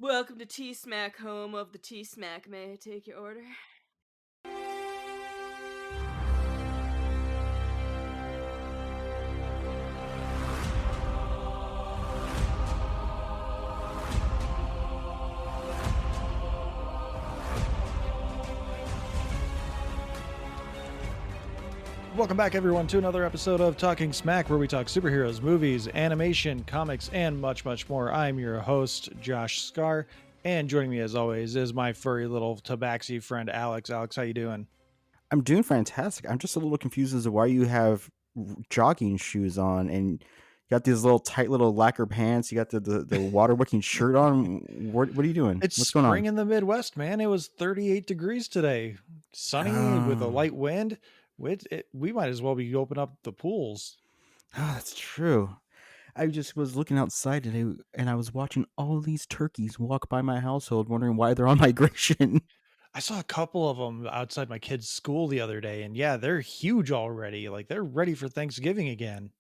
Welcome to T-Smack, home of the T-Smack. May I take your order? Welcome back, everyone, to another episode of Talking Smack, where we talk superheroes, movies, animation, comics, and much, much more. I'm your host, Josh Scar, and joining me, as always, is my furry little tabaxi friend, Alex. Alex, how you doing? I'm doing fantastic. I'm just a little confused as to why you have jogging shoes on and you got these little tight little lacquer pants. You got the water wicking shirt on. What are you doing? It's What's going spring on? in the Midwest, man. It was 38 degrees today. Sunny with a Oh, light wind. We might as well be opening up the pools. that's true. I just was looking outside today and I was watching all these turkeys walk by my household, wondering why they're on migration. I saw a couple of them outside my kid's school the other day, and yeah, they're huge already. Like, they're ready for Thanksgiving again.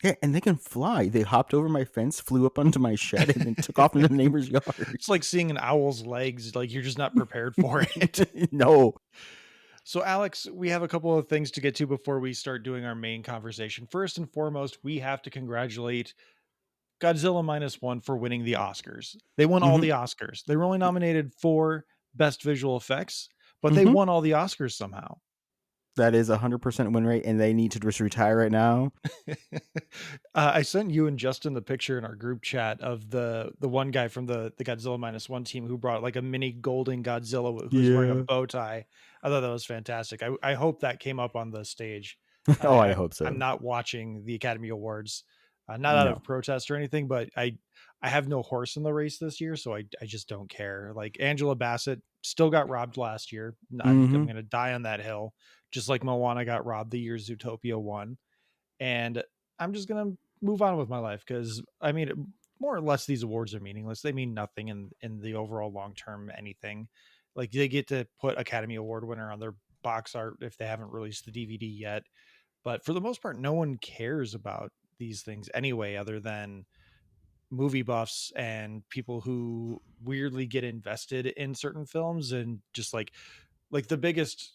Yeah, and they can fly. They hopped over my fence, flew up onto my shed, and then took off into the neighbor's yard. It's like seeing an owl's legs. Like, you're just not prepared for it. No. So, Alex, we have a couple of things to get to before we start doing our main conversation. First and foremost, we have to congratulate Godzilla Minus One for winning the Oscars. They won all hmm the Oscars. They were only nominated for Best Visual Effects, but they hmm won all the Oscars somehow. That is 100% win rate, and they need to just retire right now. I sent you and Justin the picture in our group chat of the one guy from the Godzilla Minus One team who brought like a mini golden Godzilla who was wearing a Yeah. bow tie. I thought that was fantastic. I hope that came up on the stage. Oh, I I hope I'm so. not watching the Academy Awards, not out No. of protest or anything, but I have no horse in the race this year, so I just don't care. Like Angela Bassett still got robbed last year. I'm hmm gonna die on that hill, just like Moana got robbed the year Zootopia won, and I'm just gonna move on with my life because I mean, more or less, these awards are meaningless. They mean nothing in the overall long term anything. Like they get to put Academy Award winner on their box art if they haven't released the DVD yet, but for the most part, no one cares about these things anyway, other than movie buffs and people who weirdly get invested in certain films and just like the biggest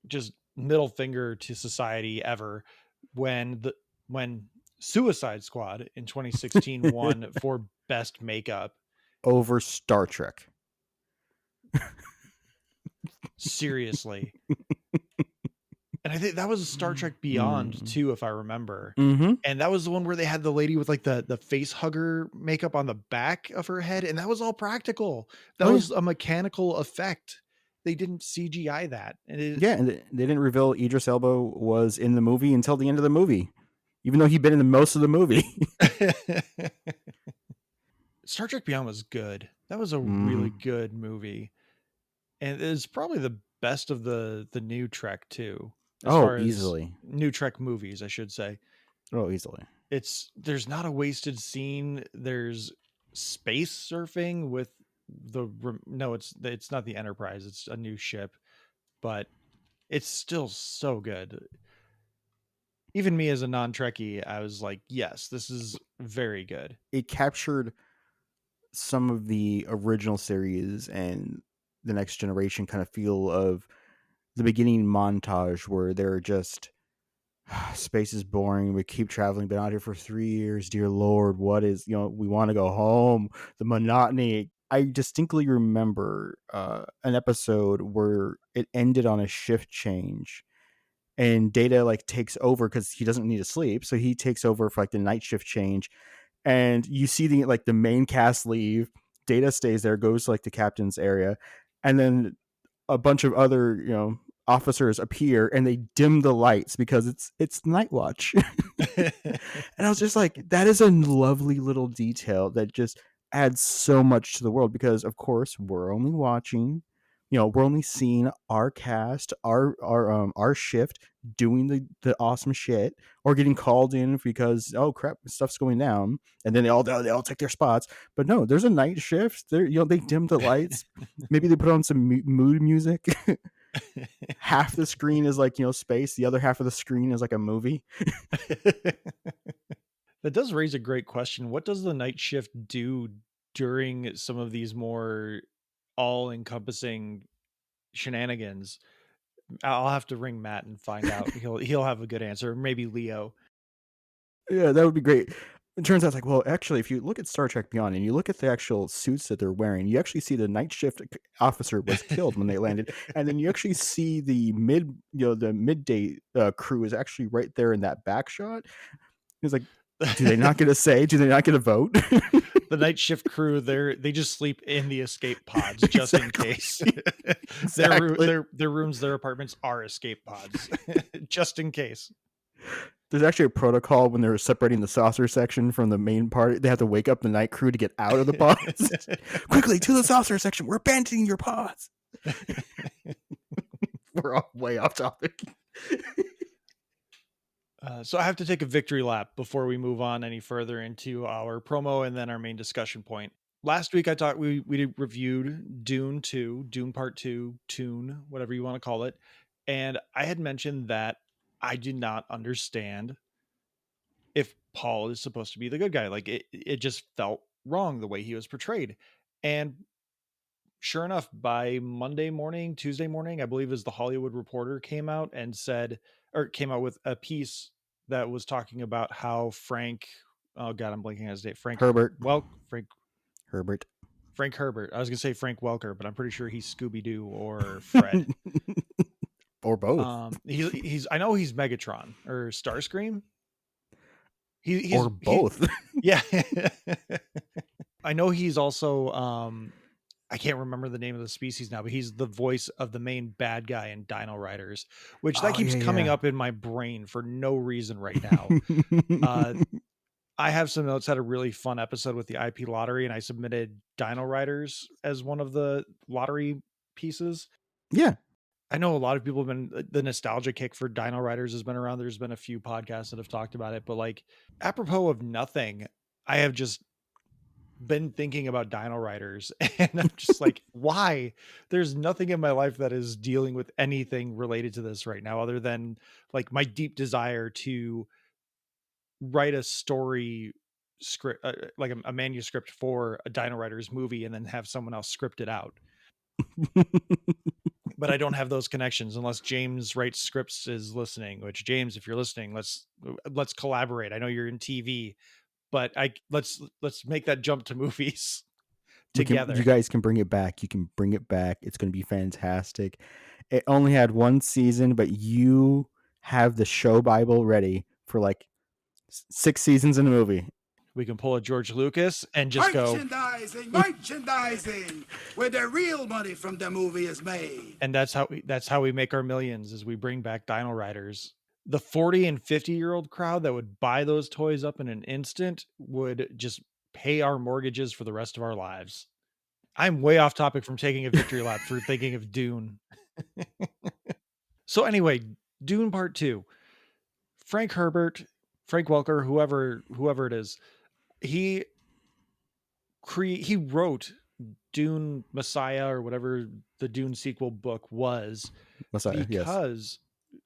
just middle finger to society ever when Suicide Squad in 2016 won for best makeup. Over Star Trek. Seriously. And I think that was Star Trek Beyond Mm. too, if I remember. hmm And that was the one where they had the lady with like the face hugger makeup on the back of her head, and that was all practical. That Oh, yeah. was a mechanical effect. They didn't CGI that. And Yeah, and they didn't reveal Idris Elba was in the movie until the end of the movie, even though he'd been in the most of the movie. Star Trek Beyond was good. That was a really hmm good movie. And it's probably the best of the new Trek too, as Oh, far as easily. new Trek movies, I should say. Oh, easily. There's not a wasted scene. There's space surfing with no, it's not the Enterprise. It's a new ship, but it's still so good. Even me as a non-Trekkie, I was like, yes, this is very good. It captured some of the original series and the Next Generation kind of feel of the beginning montage where they're just space is boring. We keep traveling, been out here for 3 years. Dear Lord, what is, we want to go home. The monotony. I distinctly remember an episode where it ended on a shift change and Data like takes over because he doesn't need to sleep. So he takes over for like the night shift change. And you see the main cast leave. Data stays there, goes to like the captain's area. And then a bunch of other officers appear and they dim the lights because it's night watch. And I was just like, that is a lovely little detail that just adds so much to the world because of course we're only watching, we're only seeing our cast, our shift doing the awesome shit or getting called in because oh crap, stuff's going down, and then they all take their spots. But no, there's a night shift. There, they dim the lights. Maybe they put on some mood music. Half the screen is like space. The other half of the screen is like a movie. That does raise a great question. What does the night shift do during some of these more all-encompassing shenanigans. I'll have to ring Matt and find out. He'll have a good answer. Maybe Leo. Yeah, that would be great. It turns out it's like, well, actually, if you look at Star Trek Beyond and you look at the actual suits that they're wearing, you actually see the night shift officer was killed when they landed, and then you actually see the midday crew is actually right there in that back shot. He's like, do they not get a say? Do they not get a vote? The night shift crew, they just sleep in the escape pods just in case. Exactly. Their rooms, their apartments are escape pods just in case. There's actually a protocol when they're separating the saucer section from the main part. They have to wake up the night crew to get out of the pods. Quickly to the saucer section. We're abandoning your pods. We're all way off topic. So I have to take a victory lap before we move on any further into our promo and then our main discussion point. Last week I thought we reviewed Dune 2, Dune Part 2, Tune, whatever you want to call it. And I had mentioned that I did not understand if Paul is supposed to be the good guy. Like it just felt wrong the way he was portrayed. And sure enough, by Monday morning, Tuesday morning, I believe as the Hollywood Reporter came out and came out with a piece that was talking about how oh God, I'm blanking on his name. Herbert. Frank Herbert. I was gonna say Frank Welker, but I'm pretty sure he's Scooby Doo or Fred. Or both. I know he's Megatron or Starscream. Or both. Yeah. I know he's also I can't remember the name of the species now, but he's the voice of the main bad guy in Dino Riders, which that keeps coming up in my brain for no reason right now. I have some notes, had a really fun episode with the IP lottery, and I submitted Dino Riders as one of the lottery pieces. Yeah. I know a lot of people have been, the nostalgia kick for Dino Riders has been around. There's been a few podcasts that have talked about it, but like apropos of nothing, I have just been thinking about Dino Riders and I'm just like, why? There's nothing in my life that is dealing with anything related to this right now, other than like my deep desire to write a story script, like a manuscript for a Dino Riders movie and then have someone else script it out. But I don't have those connections unless James writes scripts is listening, which James, if you're listening, let's collaborate. I know you're in TV, but let's make that jump to movies together. You guys can bring it back. You can bring it back. It's going to be fantastic. It only had one season, but you have the show Bible ready for like 6 seasons in a movie. We can pull a George Lucas and just merchandising, where the real money from the movie is made. And that's how we make our millions, is we bring back Dino Riders. The 40 and 50-year-old crowd that would buy those toys up in an instant would just pay our mortgages for the rest of our lives. I'm way off topic from taking a victory lap for thinking of Dune. So anyway, Dune Part 2. Frank Herbert, Frank Welker, whoever it is, he wrote Dune Messiah or whatever the Dune sequel book was. Messiah, because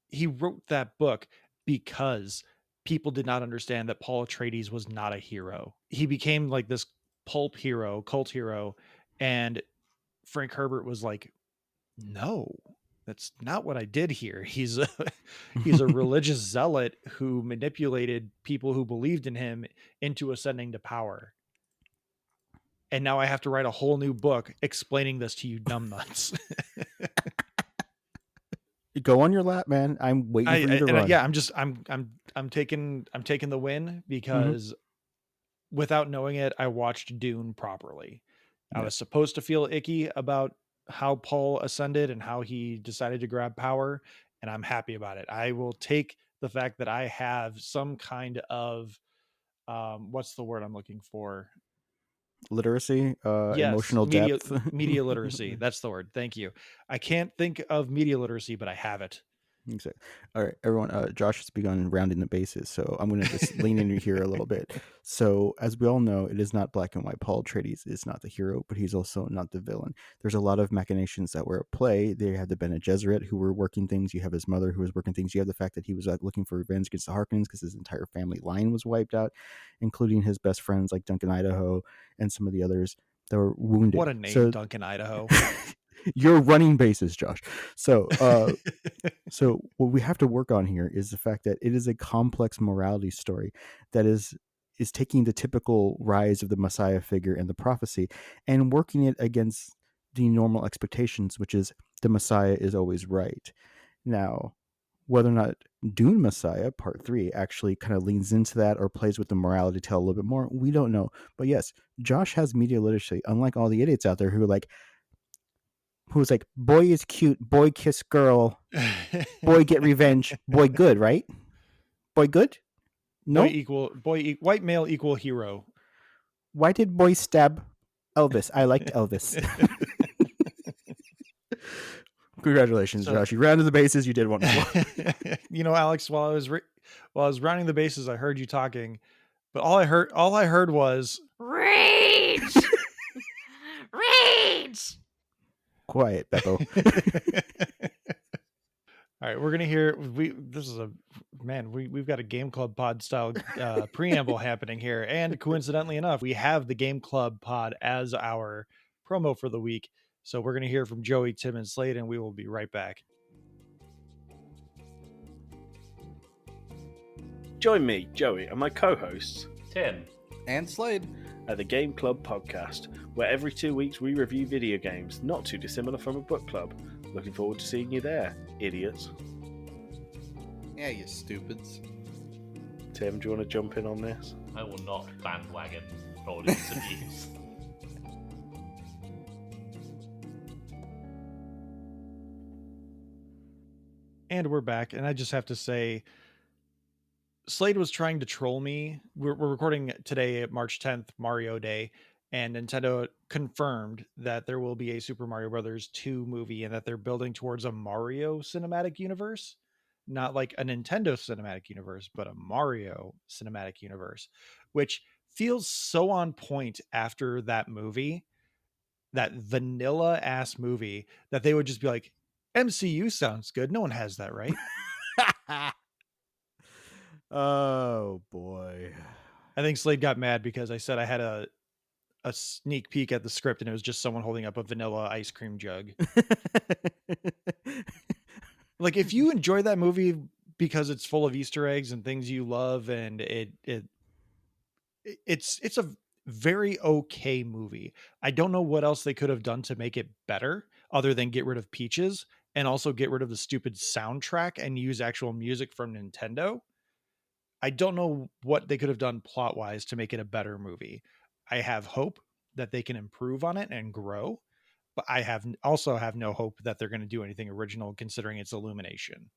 he wrote that book because people did not understand that Paul Atreides was not a hero. He became like this pulp hero, cult hero, and Frank Herbert was like, no, that's not what I did here. He's a religious zealot who manipulated people who believed in him into ascending to power. And now I have to write a whole new book explaining this to you numbnuts. Go on your lap, man. I'm waiting for you to run. I'm taking the win because without knowing it, I watched Dune properly. I was supposed to feel icky about how Paul ascended and how he decided to grab power, and I'm happy about it. I will take the fact that I have some kind of what's the word I'm looking for? Literacy, emotional depth. Media literacy. That's the word. Thank you. I can't think of media literacy, but I have it. Exactly. All right, everyone. Josh has begun rounding the bases, so I'm going to just lean in here a little bit. So, as we all know, it is not black and white. Paul Atreides is not the hero, but he's also not the villain. There's a lot of machinations that were at play. They had the Bene Gesserit who were working things. You have his mother who was working things. You have the fact that he was looking for revenge against the Harkonnens because his entire family line was wiped out, including his best friends like Duncan Idaho and some of the others that were wounded. What a name, So, Duncan, Idaho. you're running bases, Josh. So, so what we have to work on here is the fact that it is a complex morality story that is taking the typical rise of the Messiah figure and the prophecy and working it against the normal expectations, which is the Messiah is always right. Now, whether or not Dune Messiah Part 3 actually kind of leans into that or plays with the morality tale a little bit more, we don't know. But yes, Josh has media literacy, unlike all the idiots out there who are who's like, boy is cute, boy kiss girl, boy get revenge, boy good, right? Boy good? No? White male equal hero. Why did boy stab Elvis? I liked Elvis. Congratulations, Josh. You rounded the bases. You did wonderful. Alex, while I was rounding the bases, I heard you talking, but all I heard was Rage! Rage! Quiet, Beppo. All right, we're gonna hear. We've got a Game Club Pod style preamble happening here, and coincidentally enough, we have the Game Club Pod as our promo for the week. So we're gonna hear from Joey, Tim, and Slade, and we will be right back. Join me, Joey, and my co-hosts Tim and Slade at the Game Club Podcast, where every 2 weeks we review video games, not too dissimilar from a book club. Looking forward to seeing you there, idiots. Yeah, you stupids. Tim, do you want to jump in on this? I will not bandwagon audience abuse. And we're back, and I just have to say, Slade was trying to troll me. We're recording today at March 10th, Mario Day, and Nintendo confirmed that there will be a Super Mario Brothers 2 movie and that they're building towards a Mario cinematic universe. Not like a Nintendo cinematic universe, but a Mario cinematic universe, which feels so on point after that movie, that vanilla ass movie, that they would just be like, MCU sounds good. No one has that, right? Oh boy. I think Slade got mad because I said I had a sneak peek at the script and it was just someone holding up a vanilla ice cream jug. Like, if you enjoy that movie because it's full of Easter eggs and things you love, and it's a very okay movie. I don't know what else they could have done to make it better other than get rid of Peaches and also get rid of the stupid soundtrack and use actual music from Nintendo. I don't know what they could have done plot wise to make it a better movie. I have hope that they can improve on it and grow, but I also have no hope that they're going to do anything original considering it's Illumination.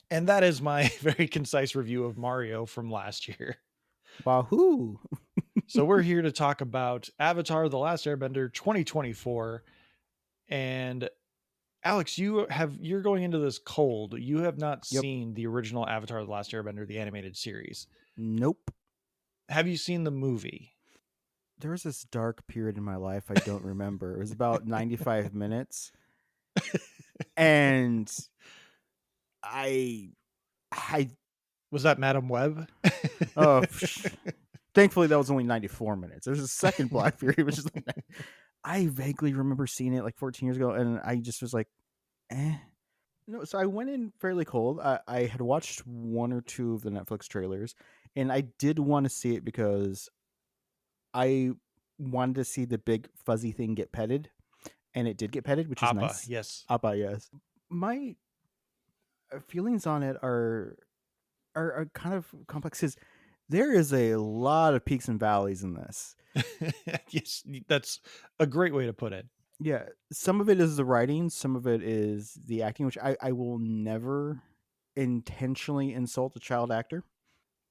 And that is my very concise review of Mario from last year. Wahoo! So we're here to talk about Avatar: The Last Airbender 2024. And Alex, you're going into this cold. You have not seen the original Avatar: The Last Airbender, the animated series. Nope. Have you seen the movie? There was this dark period in my life I don't remember. It was about 95 minutes. And I was that Madam Web? Oh, thankfully that was only 94 minutes. There's a second black period, which is like, I vaguely remember seeing it like 14 years ago, and I just was like, eh. No, so I went in fairly cold. I had watched one or two of the Netflix trailers, and I did want to see it because I wanted to see the big fuzzy thing get petted, and it did get petted, which is Appa, nice. Yes. Appa, yes. My feelings on it are kind of complex because there is a lot of peaks and valleys in this. Yes, that's a great way to put it. Yeah, some of it is the writing, some of it is the acting, which I will never intentionally insult a child actor.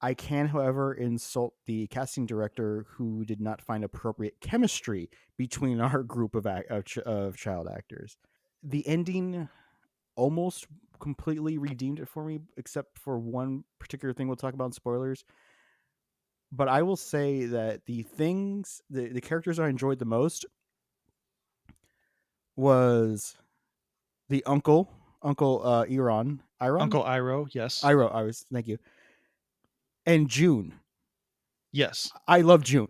I can, however, insult the casting director who did not find appropriate chemistry between our group of child actors. The ending almost completely redeemed it for me, except for one particular thing we'll talk about in spoilers. But I will say that the characters I enjoyed the most was the Uncle Uncle Iroh, yes. Iroh, thank you, and June. Yes. I love June.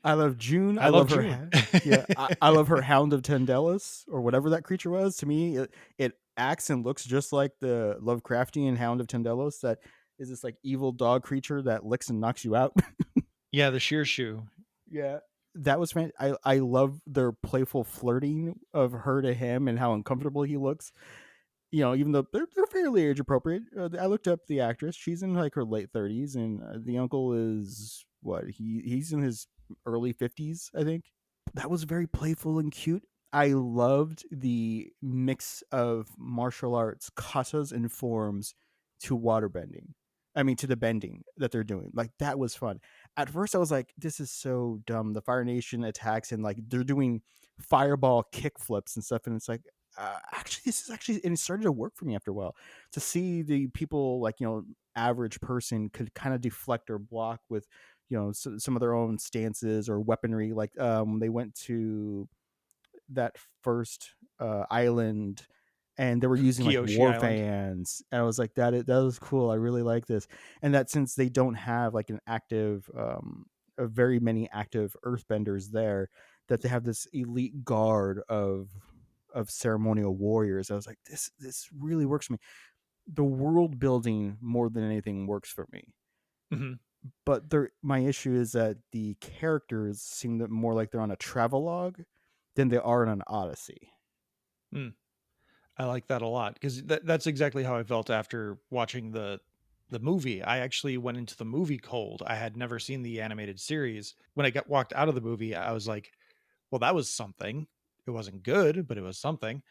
I love June. I love her. June. I love her Hound of Tendelis or whatever that creature was. To me, it acts and looks just like the Lovecraftian Hound of Tendelis. That is this like evil dog creature that licks and knocks you out. Yeah, the sheer shoe. Yeah, that was fantastic. I love their playful flirting of her to him and how uncomfortable he looks. You know, even though they're fairly age appropriate. I looked up the actress; she's in like her late 30s, and the uncle is what he's in his early 50s, I think. That was very playful and cute. I loved the mix of martial arts, katas and forms to waterbending. I mean, to the bending that they're doing. Like, that was fun. At first, I was like, this is so dumb. The Fire Nation attacks and, like, they're doing fireball kick flips and stuff. And it's like, actually, this is actually, and it started to work for me after a while. To see the people, like, you know, average person could kind of deflect or block with, you know, some of their own stances or weaponry. Like, they went to that first island and they were using like Kyoshi war Island. fans, and I was like, that was cool. I really like this. And that since they don't have like an active a very many active earthbenders there, that they have this elite guard of ceremonial warriors. I was like, this really works for me. The world building more than anything works for me. Mm-hmm. But my issue is that the characters seem more like they're on a travelogue than they are in an Odyssey. I like that a lot because that's exactly how I felt after watching the movie. I actually went into the movie cold. I had never seen the animated series. When I walked out of the movie, I was like, well, that was something. It wasn't good, but it was something.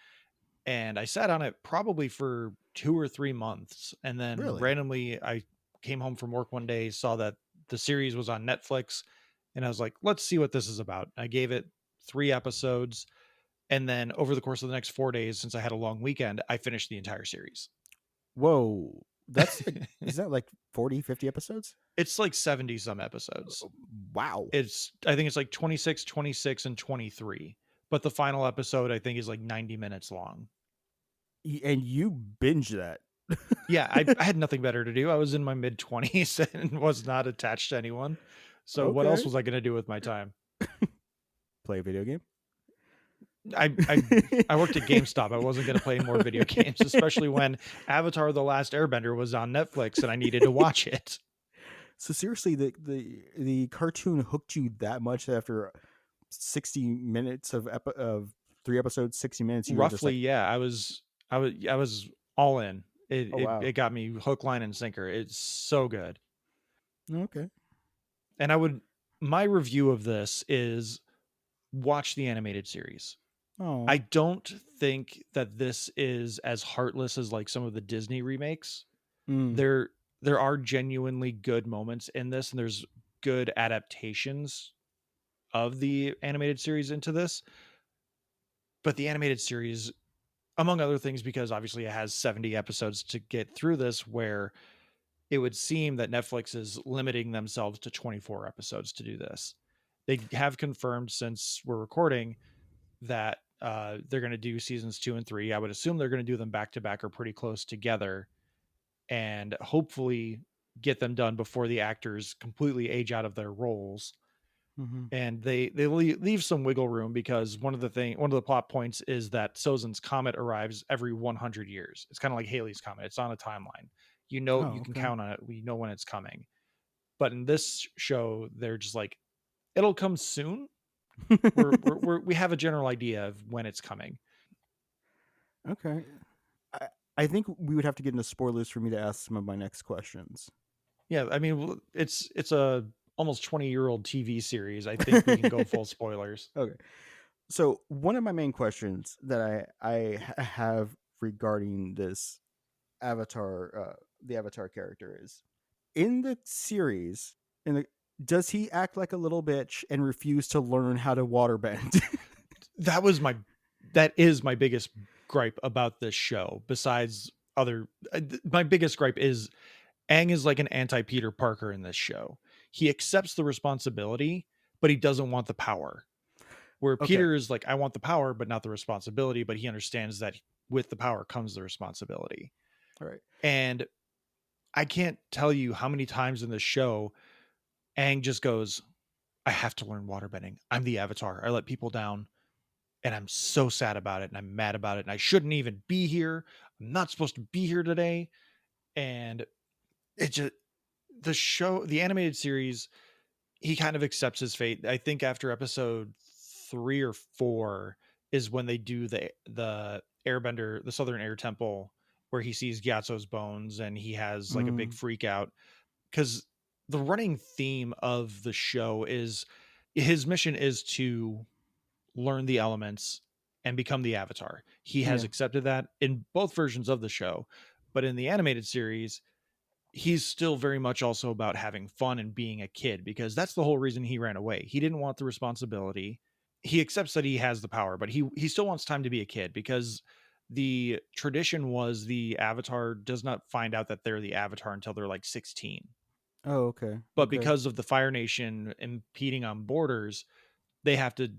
And I sat on it probably for 2 or 3 months. And then Really? randomly I came home from work one day, saw that the series was on Netflix, and I was like, let's see what this is about. I gave it 3 episodes. And then over the course of the next 4 days, since I had a long weekend, I finished the entire series. Whoa. That's like, is that like 40, 50 episodes? It's like 70 some episodes. Wow. I think it's like 26, 26, and 23. But the final episode, I think, is like 90 minutes long. And you binge that. Yeah, I had nothing better to do. I was in my mid 20s and was not attached to anyone. So what else Okay. was I going to do with my time? Play a video game? I worked at GameStop. I wasn't going to play more video games, especially when Avatar: The Last Airbender was on Netflix and I needed to watch it. So seriously, the cartoon hooked you that much after 60 minutes of 3 episodes, 60 minutes? You were just Roughly, like, yeah. I was all in. Oh, wow. It got me hook, line, and sinker. It's so good. Okay. And my review of this is watch the animated series. Oh. I don't think that this is as heartless as like some of the Disney remakes. There are genuinely good moments in this, and there's good adaptations of the animated series into this. But the animated series, among other things, because obviously it has 70 episodes to get through this, where it would seem that Netflix is limiting themselves to 24 episodes to do this. They have confirmed since we're recording that they're going to do seasons 2 and 3. I would assume they're going to do them back to back or pretty close together, and hopefully get them done before the actors completely age out of their roles. Mm-hmm. And they leave some wiggle room, because one of the plot points is that Sozin's comet arrives every 100 years. It's kind of like Halley's Comet. It's on a timeline. You can count on it. We know when it's coming. But in this show, they're just like, it'll come soon. we have a general idea of when it's coming. Okay. I think we would have to get into spoilers for me to ask some of my next questions. Yeah, I mean, it's a almost 20-year-old TV series. I think we can go full spoilers. Okay. So one of my main questions that I have regarding this Avatar, the Avatar character, is in the series, does he act like a little bitch and refuse to learn how to waterbend? That is my biggest gripe about this show besides other my biggest gripe is Aang is like an anti-Peter Parker in this show. He accepts the responsibility, but he doesn't want the power. Where Okay. Peter is like, I want the power, but not the responsibility, but he understands that with the power comes the responsibility. All right. And I can't tell you how many times in this show Aang just goes, I have to learn waterbending. I'm the Avatar. I let people down. And I'm so sad about it. And I'm mad about it. And I shouldn't even be here. I'm not supposed to be here today. And it just, the animated series, he kind of accepts his fate. I think after episode 3 or 4 is when they do the Airbender, the Southern Air Temple, where he sees Gyatso's bones and he has like a big freak out. Because the running theme of the show is his mission is to learn the elements and become the Avatar. He has Yeah. accepted that in both versions of the show, but in the animated series, he's still very much also about having fun and being a kid, because that's the whole reason he ran away. He didn't want the responsibility. He accepts that he has the power, but he still wants time to be a kid, because the tradition was the Avatar does not find out that they're the Avatar until they're like 16. Oh, okay. But Okay. because of the Fire Nation impeding on borders, they have to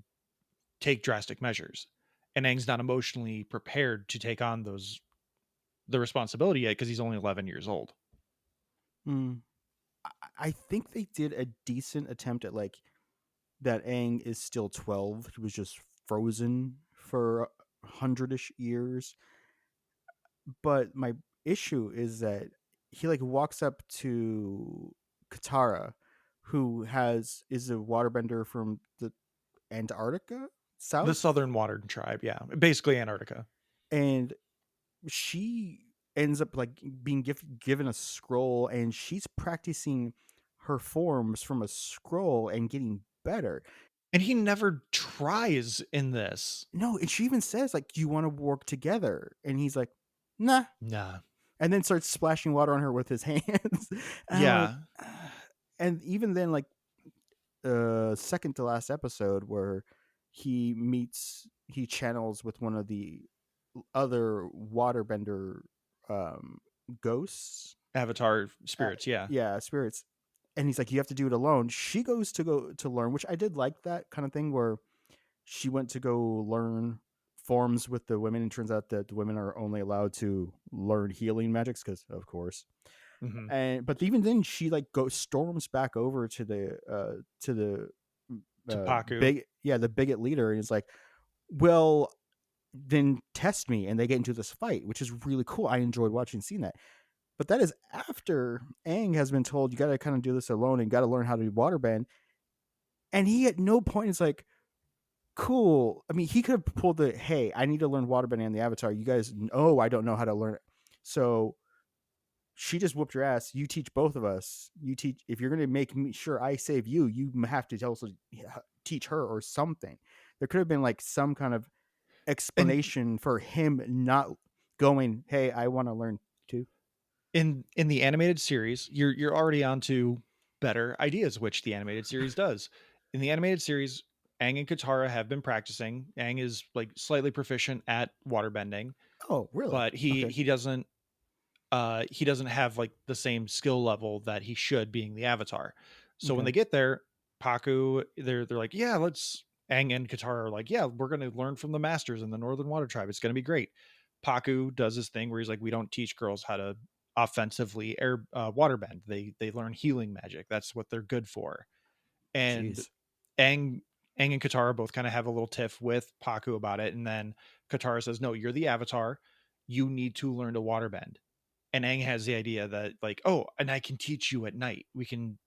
take drastic measures. And Aang's not emotionally prepared to take on the responsibility yet, because he's only 11 years old. Mm. I think they did a decent attempt at like that Aang is still 12. He was just frozen for 100-ish years. But my issue is that he like walks up to Katara, who is a waterbender from the Antarctica south, The Southern Water Tribe, yeah, basically Antarctica. and she ends up like being given a scroll, and she's practicing her forms from a scroll and getting better. And he never tries in this. No, and she even says like, "Do you want to work together?" And he's like, "Nah." Nah. And then starts splashing water on her with his hands. And I'm Yeah. like, "Ah." And even then, like second to last episode, where he channels with one of the other waterbender ghosts, Avatar spirits, yeah. yeah, spirits, and he's like, you have to do it alone. She goes to learn, which I did like that kind of thing, where she went to go learn forms with the women, and turns out that the women are only allowed to learn healing magics, because of course. Mhm. But even then, she like storms back over to the To Paku. the bigot leader, and is like, well, then test me. And they get into this fight, which is really cool. I enjoyed seeing that. But that is after Aang has been told, you got to kind of do this alone and got to learn how to do waterbend. And he at no point is like, cool. I mean, he could have pulled the, hey, I need to learn waterbending on the Avatar. You guys, I don't know how to learn it. So she just whooped your ass. You teach both of us. If you're going to make me sure I save you, you have to also teach her or something. There could have been like some kind of explanation for him not going, hey, I want to learn too. In the animated series, you're already onto better ideas, which the animated series does. In the animated series, Aang and Katara have been practicing. Aang is like slightly proficient at waterbending. Oh, really? But he doesn't have like the same skill level that he should, being the Avatar. So when they get there, Paku, they're like, yeah, Aang and Katara are like, yeah, we're going to learn from the masters in the Northern Water Tribe. It's going to be great. Paku does his thing where he's like, we don't teach girls how to offensively waterbend. They learn healing magic. That's what they're good for. And Jeez. Aang and Katara both kind of have a little tiff with Paku about it. And then Katara says, no, you're the Avatar. You need to learn to waterbend. And Aang has the idea that like, oh, and I can teach you at night. We can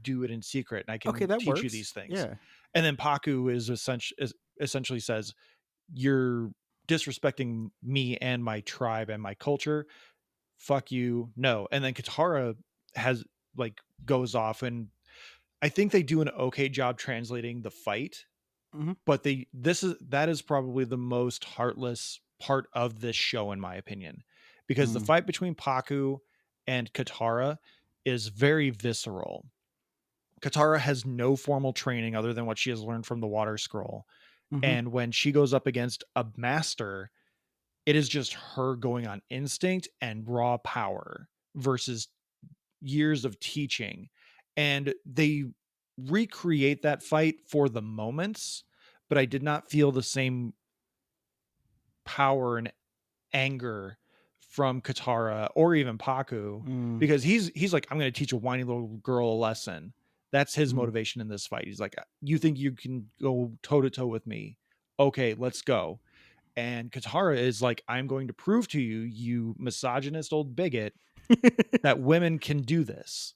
do it in secret, and I can that teach works. you these things. Yeah. And then Paku is essentially says, you're disrespecting me and my tribe and my culture. Fuck you. No. And then Katara goes off, and I think they do an okay job translating the fight. But that is probably the most heartless part of this show, in my opinion, because the fight between Paku and Katara is very visceral. Katara has no formal training other than what she has learned from the Water Scroll. And when she goes up against a master, it is just her going on instinct and raw power versus years of teaching. And they recreate that fight for the moments, but I did not feel the same power and anger from Katara or even Paku, because he's like, I'm going to teach a whiny little girl a lesson. That's his motivation in this fight. He's like, you think you can go toe to toe with me? Okay, let's go. And Katara is like, I'm going to prove to you, you misogynist old bigot, that women can do this.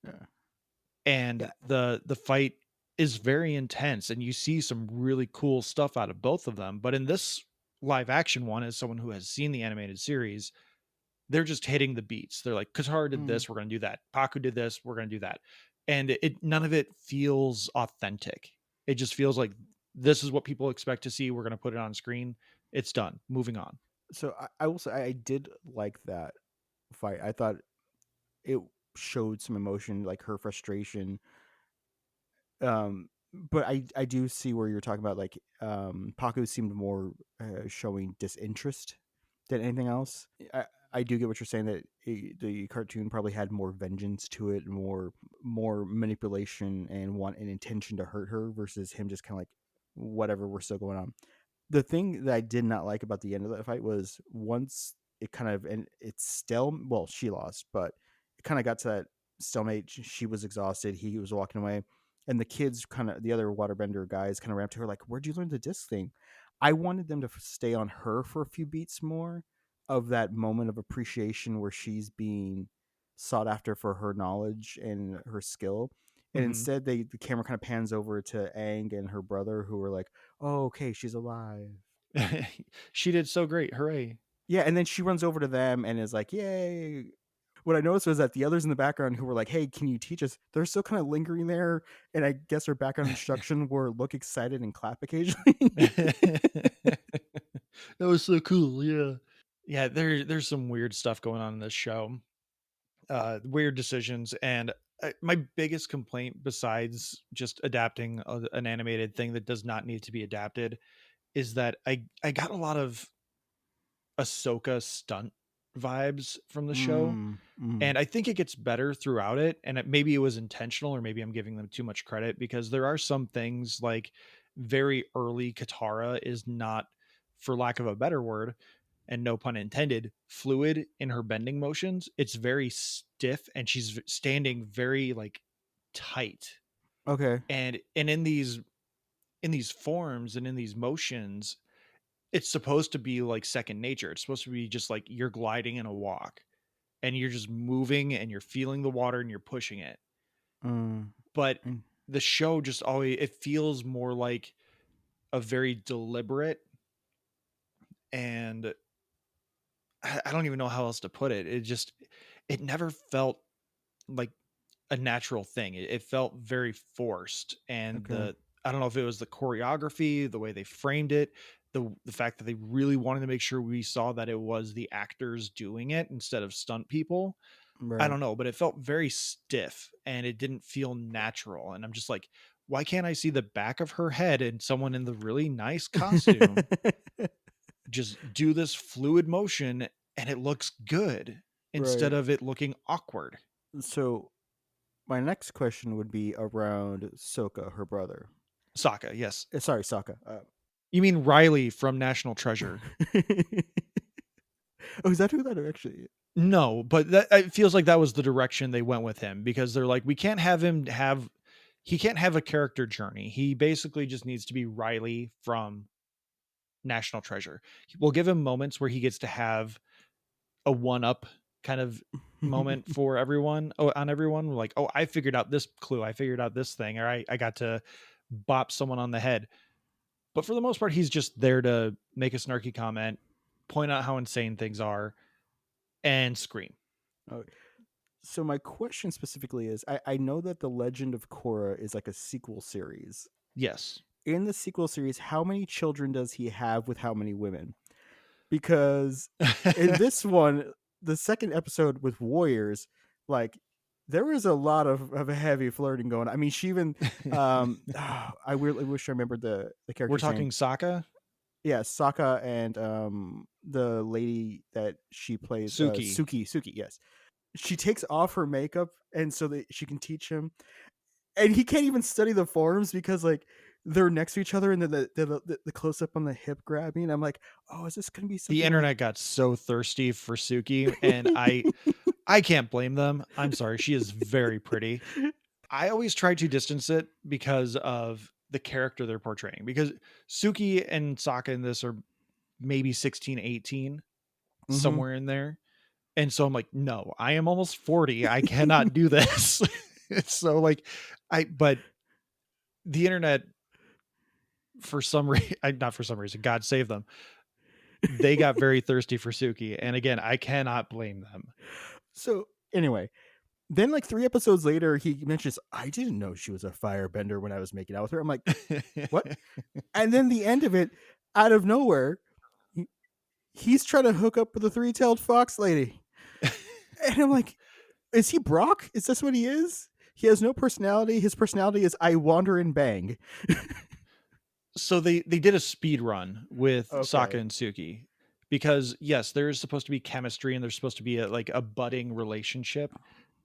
Yeah. And the fight is very intense, and you see some really cool stuff out of both of them. But in this live action one, as someone who has seen the animated series, they're just hitting the beats. They're like, Katara did this, we're going to do that. Paku did this, we're going to do that. And it none of it feels authentic. It just feels like this is what people expect to see. We're going to put it on screen. It's done. Moving on. So I will say I did like that fight. I thought it showed some emotion, like her frustration. But I do see where you're talking about, like, Paco seemed more showing disinterest than anything else. I do get what you're saying, that the cartoon probably had more vengeance to it, more manipulation and an intention to hurt her, versus him just kind of like, whatever, we're still going on. The thing that I did not like about the end of that fight was, once it kind of, and it's still, well, she lost, but it kind of got to that stalemate. She was exhausted, he was walking away, and the kids, kind of the other waterbender guys, kind of ran up to her like, where'd you learn the disc thing? I wanted them to stay on her for a few beats more, of that moment of appreciation where she's being sought after for her knowledge and her skill. And instead, the camera kind of pans over to Aang and her brother, who were like, oh, okay, she's alive. She did so great. Hooray. Yeah, and then she runs over to them and is like, yay. What I noticed was that the others in the background who were like, hey, can you teach us? They're still kind of lingering there. And I guess her background instruction were look excited and clap occasionally. That was so cool. Yeah. Yeah, there's some weird stuff going on in this show. Weird decisions. And my biggest complaint, besides just adapting an animated thing that does not need to be adapted, is that I got a lot of Ahsoka stunt vibes from the show. And I think it gets better throughout it. And maybe it was intentional, or maybe I'm giving them too much credit, because there are some things, like very early Katara is not, for lack of a better word, and no pun intended, fluid in her bending motions. It's very stiff, and she's standing very like tight. Okay. And in these forms and in these motions, it's supposed to be like second nature. It's supposed to be just like you're gliding in a walk, and you're just moving, and you're feeling the water, and you're pushing it. But the show just always, it feels more like a very deliberate, and I don't even know how else to put it. It never felt like a natural thing. It felt very forced. And I don't know if it was the choreography, the way they framed it, the fact that they really wanted to make sure we saw that it was the actors doing it instead of stunt people. Right. I don't know, but it felt very stiff, and it didn't feel natural. And I'm just like, why can't I see the back of her head and someone in the really nice costume just do this fluid motion, and it looks good instead of it looking awkward? So my next question would be around Sokka, her brother. Sokka, yes. Sorry, Sokka. You mean Riley from National Treasure? Oh, is that who that actually? No, but it feels like that was the direction they went with him, because they're like, we can't have him he can't have a character journey. He basically just needs to be Riley from National Treasure. We'll give him moments where he gets to have a one-up kind of moment for everyone. On everyone, like, oh, I figured out this clue, I figured out this thing, or I got to bop someone on the head. But for the most part, he's just there to make a snarky comment, point out how insane things are, and scream. So my question specifically is, I know that The Legend of Korra is like a sequel series. Yes. In the sequel series, how many children does he have with how many women? Because in this one, the second episode with Warriors, like, there was a lot of heavy flirting going on. I mean, she even I really wish I remembered the character. We're talking Sokka? Yeah, Sokka and the lady that she plays, Suki. Suki, yes. She takes off her makeup and so that she can teach him, and he can't even study the forms because like they're next to each other and then the close up on the hip grabbing. I'm like, oh, is this gonna be something? The internet got so thirsty for Suki, and I can't blame them. I'm sorry, she is very pretty. I always try to distance it because of the character they're portraying, because Suki and Sokka in this are maybe 16, 18, somewhere in there. And so I'm like, no, I am almost 40. I cannot do this. So like, but the internet, for some reason, not for some reason, God save them, they got very thirsty for Suki. And again, I cannot blame them. So anyway, then like 3 episodes later, he mentions, I didn't know she was a firebender when I was making out with her. I'm like, what? And then the end of it, out of nowhere, he's trying to hook up with the 3-tailed fox lady. And I'm like, is he Brock? Is this what he is? He has no personality. His personality is I wander and bang. So they did a speed run with Sokka Okay. and Suki, because yes, there's supposed to be chemistry and there's supposed to be a budding relationship.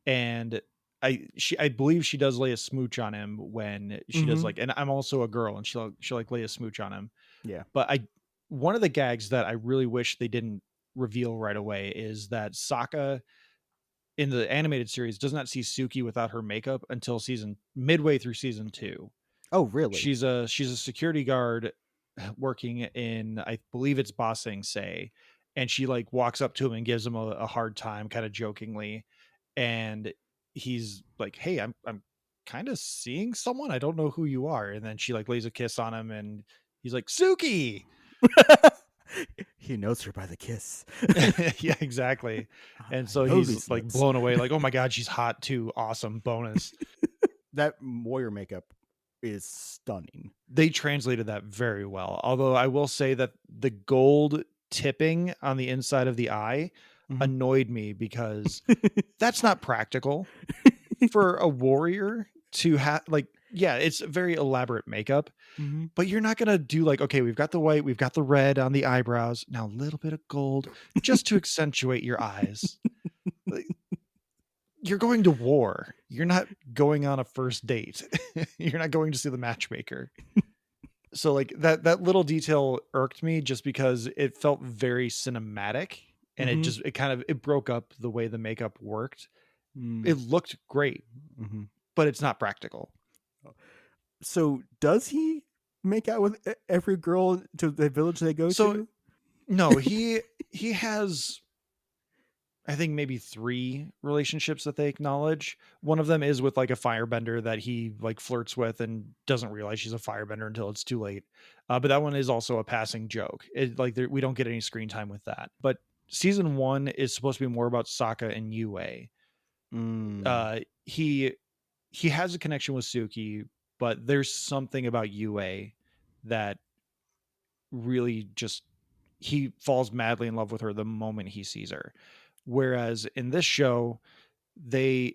And I believe she does lay a smooch on him when she does like, and I'm also a girl, and she'll like lay a smooch on him. Yeah. But one of the gags that I really wish they didn't reveal right away is that Sokka in the animated series does not see Suki without her makeup until midway through season 2. Oh, really? She's a security guard working in, I believe it's Ba Sing Se, and she like walks up to him and gives him a hard time, kind of jokingly, and he's like, hey, I'm kind of seeing someone, I don't know who you are. And then she like lays a kiss on him and he's like, Suki. He knows her by the kiss. Yeah, exactly. And so I know he's these like lips. blown away, like, oh my god, she's hot too, awesome, bonus. That warrior makeup is stunning. They translated that very well, although I will say that the gold tipping on the inside of the eye annoyed me, because that's not practical for a warrior to have. Like, yeah, it's very elaborate makeup, but you're not gonna do like, okay, we've got the white, we've got the red on the eyebrows, now a little bit of gold just to accentuate your eyes. Like, you're going to war, you're not going on a first date. You're not going to see the matchmaker. So like that little detail irked me, just because it felt very cinematic, and it broke up the way the makeup worked. It looked great, but it's not practical. So does he make out with every girl to the village they go to? No, he has, I think, maybe 3 relationships that they acknowledge. One of them is with like a firebender that he like flirts with and doesn't realize she's a firebender until it's too late. But that one is also a passing joke. We don't get any screen time with that. But season 1 is supposed to be more about Sokka and Yue. He has a connection with Suki, but there's something about Yue that really just, he falls madly in love with her the moment he sees her. Whereas in this show, I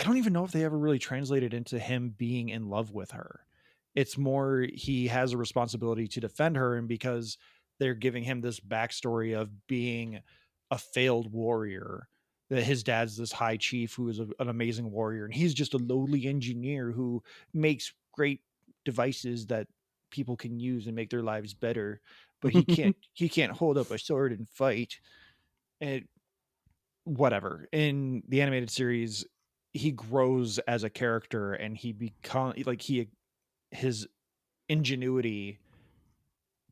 don't even know if they ever really translated into him being in love with her. It's more, he has a responsibility to defend her, and because they're giving him this backstory of being a failed warrior, that his dad's this high chief who is an amazing warrior, and he's just a lowly engineer who makes great devices that people can use and make their lives better, but he can't hold up a sword and fight. And whatever, in the animated series, he grows as a character, and he becomes like, his ingenuity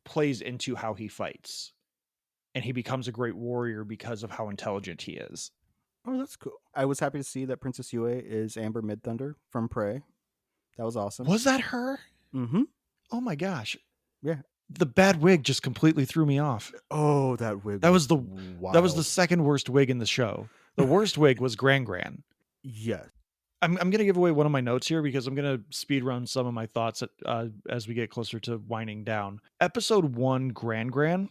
plays into how he fights, and he becomes a great warrior because of how intelligent he is. Oh, that's cool. I was happy to see that Princess Yue is Amber Midthunder from Prey. That was awesome. Was that her? Oh my gosh. Yeah. The bad wig just completely threw me off. Oh, that wig. That was the wild. second worst wig in the show. The worst wig was Gran Gran. Yes. I'm going to give away one of my notes here, because I'm going to speed run some of my thoughts as we get closer to winding down. Episode 1, Gran Gran,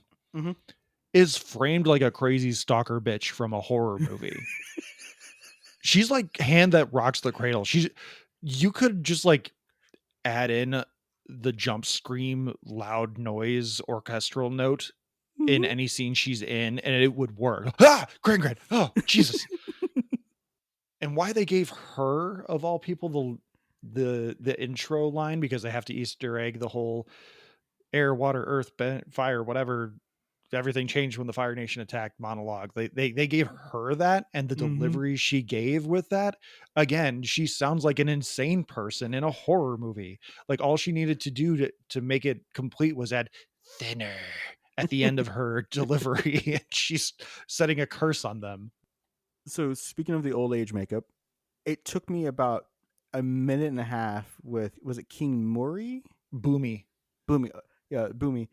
is framed like a crazy stalker bitch from a horror movie. She's like hand that rocks the cradle. You could just like add in the jump scream loud noise orchestral note in any scene she's in, and it would work. Ah, Gran, oh Jesus! And why they gave her of all people the intro line, because they have to Easter egg the whole air, water, earth, fire, whatever. Everything changed when the Fire Nation attacked monologue. They gave her that, and the delivery she gave with that. Again, she sounds like an insane person in a horror movie. Like, all she needed to do to make it complete was add thinner at the end of her delivery, and she's setting a curse on them. So speaking of the old age makeup, it took me about a minute and a half with, was it King Mori? Boomy. Boomy,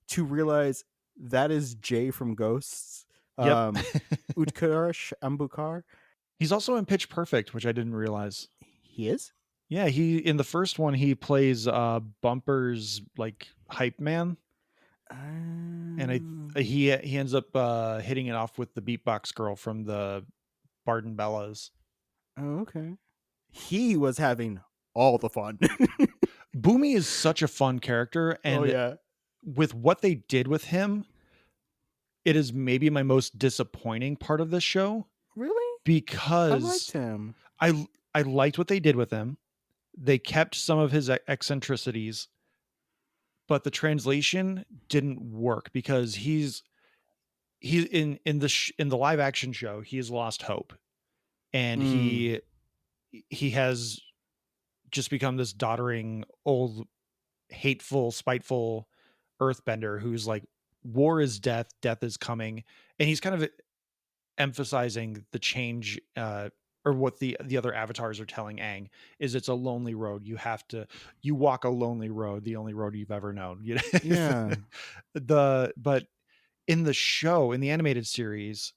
to realize that is Jay from Ghosts. Yep. Utkarsh Ambukar. He's also in Pitch Perfect, which I didn't realize. He is? Yeah, he in the first one he plays Bumper's like hype man. And he ends up hitting it off with the beatbox girl from the Barden Bellas. Oh, okay. He was having all the fun. Boomy is such a fun character, and with what they did with him, it is maybe my most disappointing part of this show. Really? Because I liked him. I liked what they did with him. They kept some of his eccentricities, but the translation didn't work because he's in the live action show, he has lost hope, and he has just become this doddering, old, hateful, spiteful earthbender who's like, war is death, death is coming, and he's kind of emphasizing the change, or what the other avatars are telling Aang is it's a lonely road. You walk a lonely road, the only road you've ever known. You know? Yeah. But in the show, in the animated series,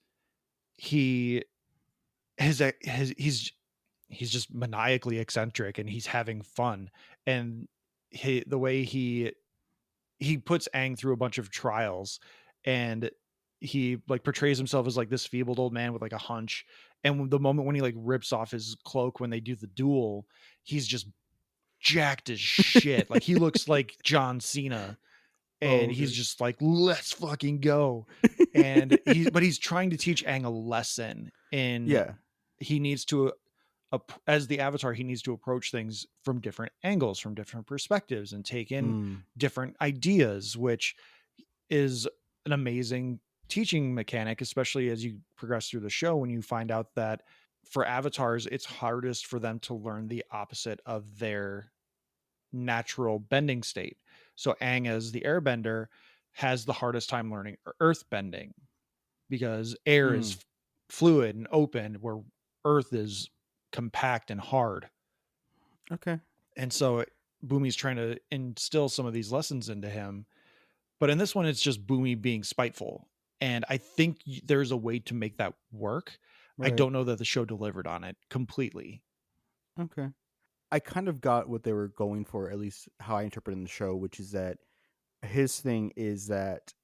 he's just maniacally eccentric, and he's having fun, and the way he puts Aang through a bunch of trials, and he like portrays himself as like this feebled old man with like a hunch, and the moment when he like rips off his cloak when they do the duel, he's just jacked as shit. Like, he looks like John Cena, and he's just like, let's fucking go. And he's trying to teach Aang a lesson, and he needs to, as the avatar, he needs to approach things from different angles, from different perspectives, and take in different ideas, which is an amazing teaching mechanic, especially as you progress through the show, when you find out that for avatars, it's hardest for them to learn the opposite of their natural bending state. So Aang, as the airbender, has the hardest time learning earth bending, because air is fluid and open, where earth is compact and hard. Okay. And so Boomy's trying to instill some of these lessons into him, but in this one it's just Boomy being spiteful, and I think there's a way to make that work. I don't know that the show delivered on it completely. Okay. I kind of got what they were going for, at least how I interpret in the show, which is that his thing is that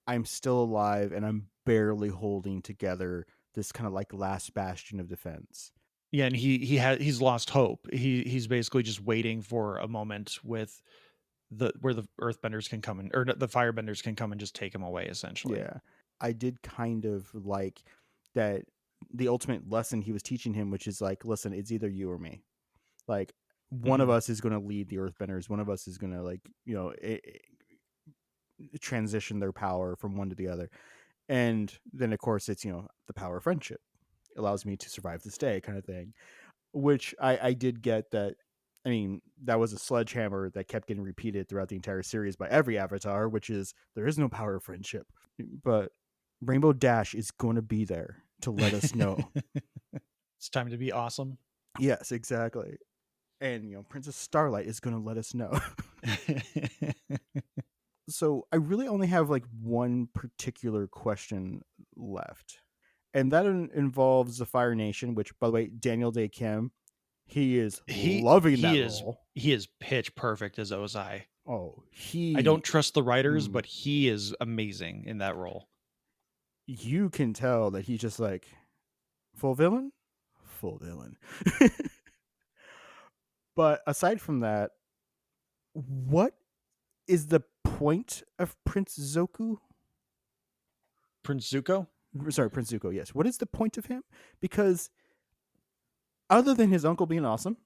I'm still alive and I'm barely holding together this kind of like last bastion of defense. Yeah, and he's lost hope. He's basically just waiting for a moment with where the earthbenders can come in, or the firebenders can come and just take him away, essentially. Yeah. I did kind of like that the ultimate lesson he was teaching him, which is like, listen, it's either you or me. Like, one of us is going to lead the earthbenders. One of us is going to, like, transition their power from one to the other. And then, of course, it's, the power of friendship allows me to survive this day kind of thing, which I did get that. I mean, that was a sledgehammer that kept getting repeated throughout the entire series by every avatar, which is there is no power of friendship. But Rainbow Dash is going to be there to let us know. It's time to be awesome. Yes, exactly. And, Princess Starlight is going to let us know. So I really only have like one particular question left. And that involves the Fire Nation, which, by the way, Daniel Day Kim, he is loving that role. He is pitch perfect as Ozai. Oh, I don't trust the writers, but he is amazing in that role. You can tell that he's just like, full villain. But aside from that, what is the point of Prince Zoku? Prince Zuko. Sorry, Prince Zuko. Yes. What is the point of him? Because other than his uncle being awesome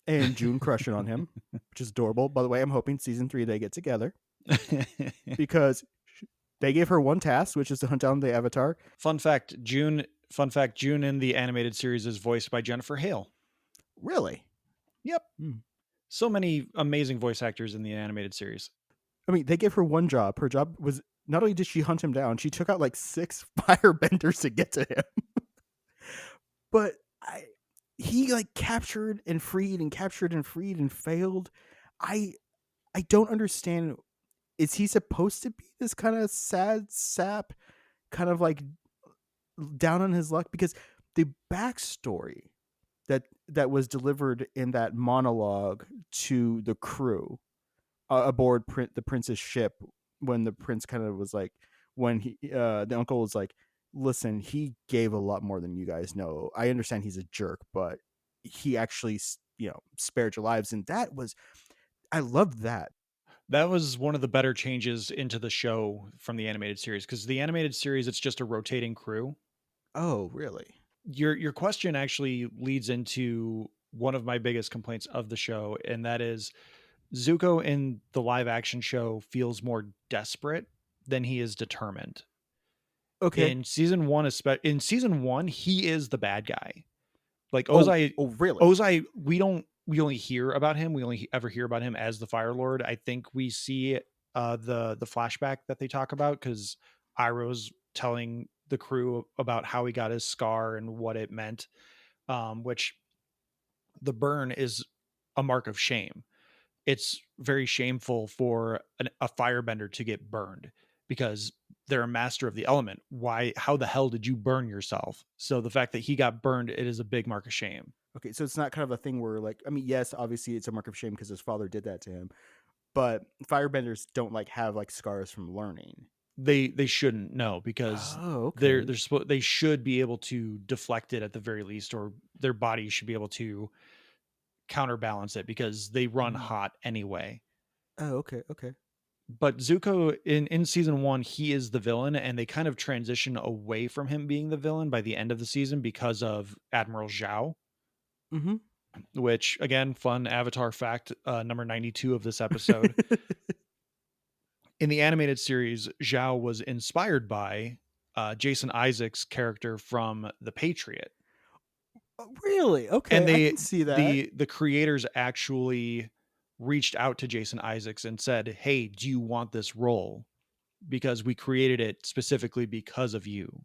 and June crushing on him, which is adorable. By the way, I'm hoping season 3 they get together because they gave her one task, which is to hunt down the Avatar. Fun fact: June in the animated series is voiced by Jennifer Hale. Really? Yep. So many amazing voice actors in the animated series. I mean, they gave her one job. Her job was not only did she hunt him down, she took out like 6 firebenders to get to him. But he like captured and freed and failed. I don't understand. Is he supposed to be this kind of sad sap, kind of like down on his luck? Because the backstory that was delivered in that monologue to the crew aboard the prince's ship, when the prince kind of was like, when he the uncle was like, listen, he gave a lot more than you guys know. I understand he's a jerk, but he actually spared your lives. And I loved that. That was one of the better changes into the show from the animated series, because the animated series, it's just a rotating crew. Oh, really? Your question actually leads into one of my biggest complaints of the show, and that is Zuko in the live action show feels more desperate than he is determined. Okay. In season 1, he is the bad guy. Like Ozai. Oh, really? Ozai, we only hear about him. We only ever hear about him as the Fire Lord. I think we see the flashback that they talk about, because Iroh's telling the crew about how he got his scar and what it meant, which the burn is a mark of shame. It's very shameful for a firebender to get burned, because they're a master of the element. How the hell did you burn yourself? So the fact that he got burned, it is a big mark of shame. Okay, so it's not kind of a thing where, like, I mean, yes, obviously it's a mark of shame because his father did that to him, but firebenders don't like have like scars from learning. They shouldn't, no, because okay. they should be able to deflect it at the very least, or their body should be able to counterbalance it, because they run hot anyway. Oh, okay. But Zuko in season 1, he is the villain, and they kind of transition away from him being the villain by the end of the season because of Admiral Zhao. Mm-hmm. Which, again, fun Avatar fact, number 92 of this episode. In the animated series, Zhao was inspired by Jason Isaacs' character from The Patriot. Oh, really? Okay, And I can see that. The creators actually reached out to Jason Isaacs and said, hey, do you want this role? Because we created it specifically because of you.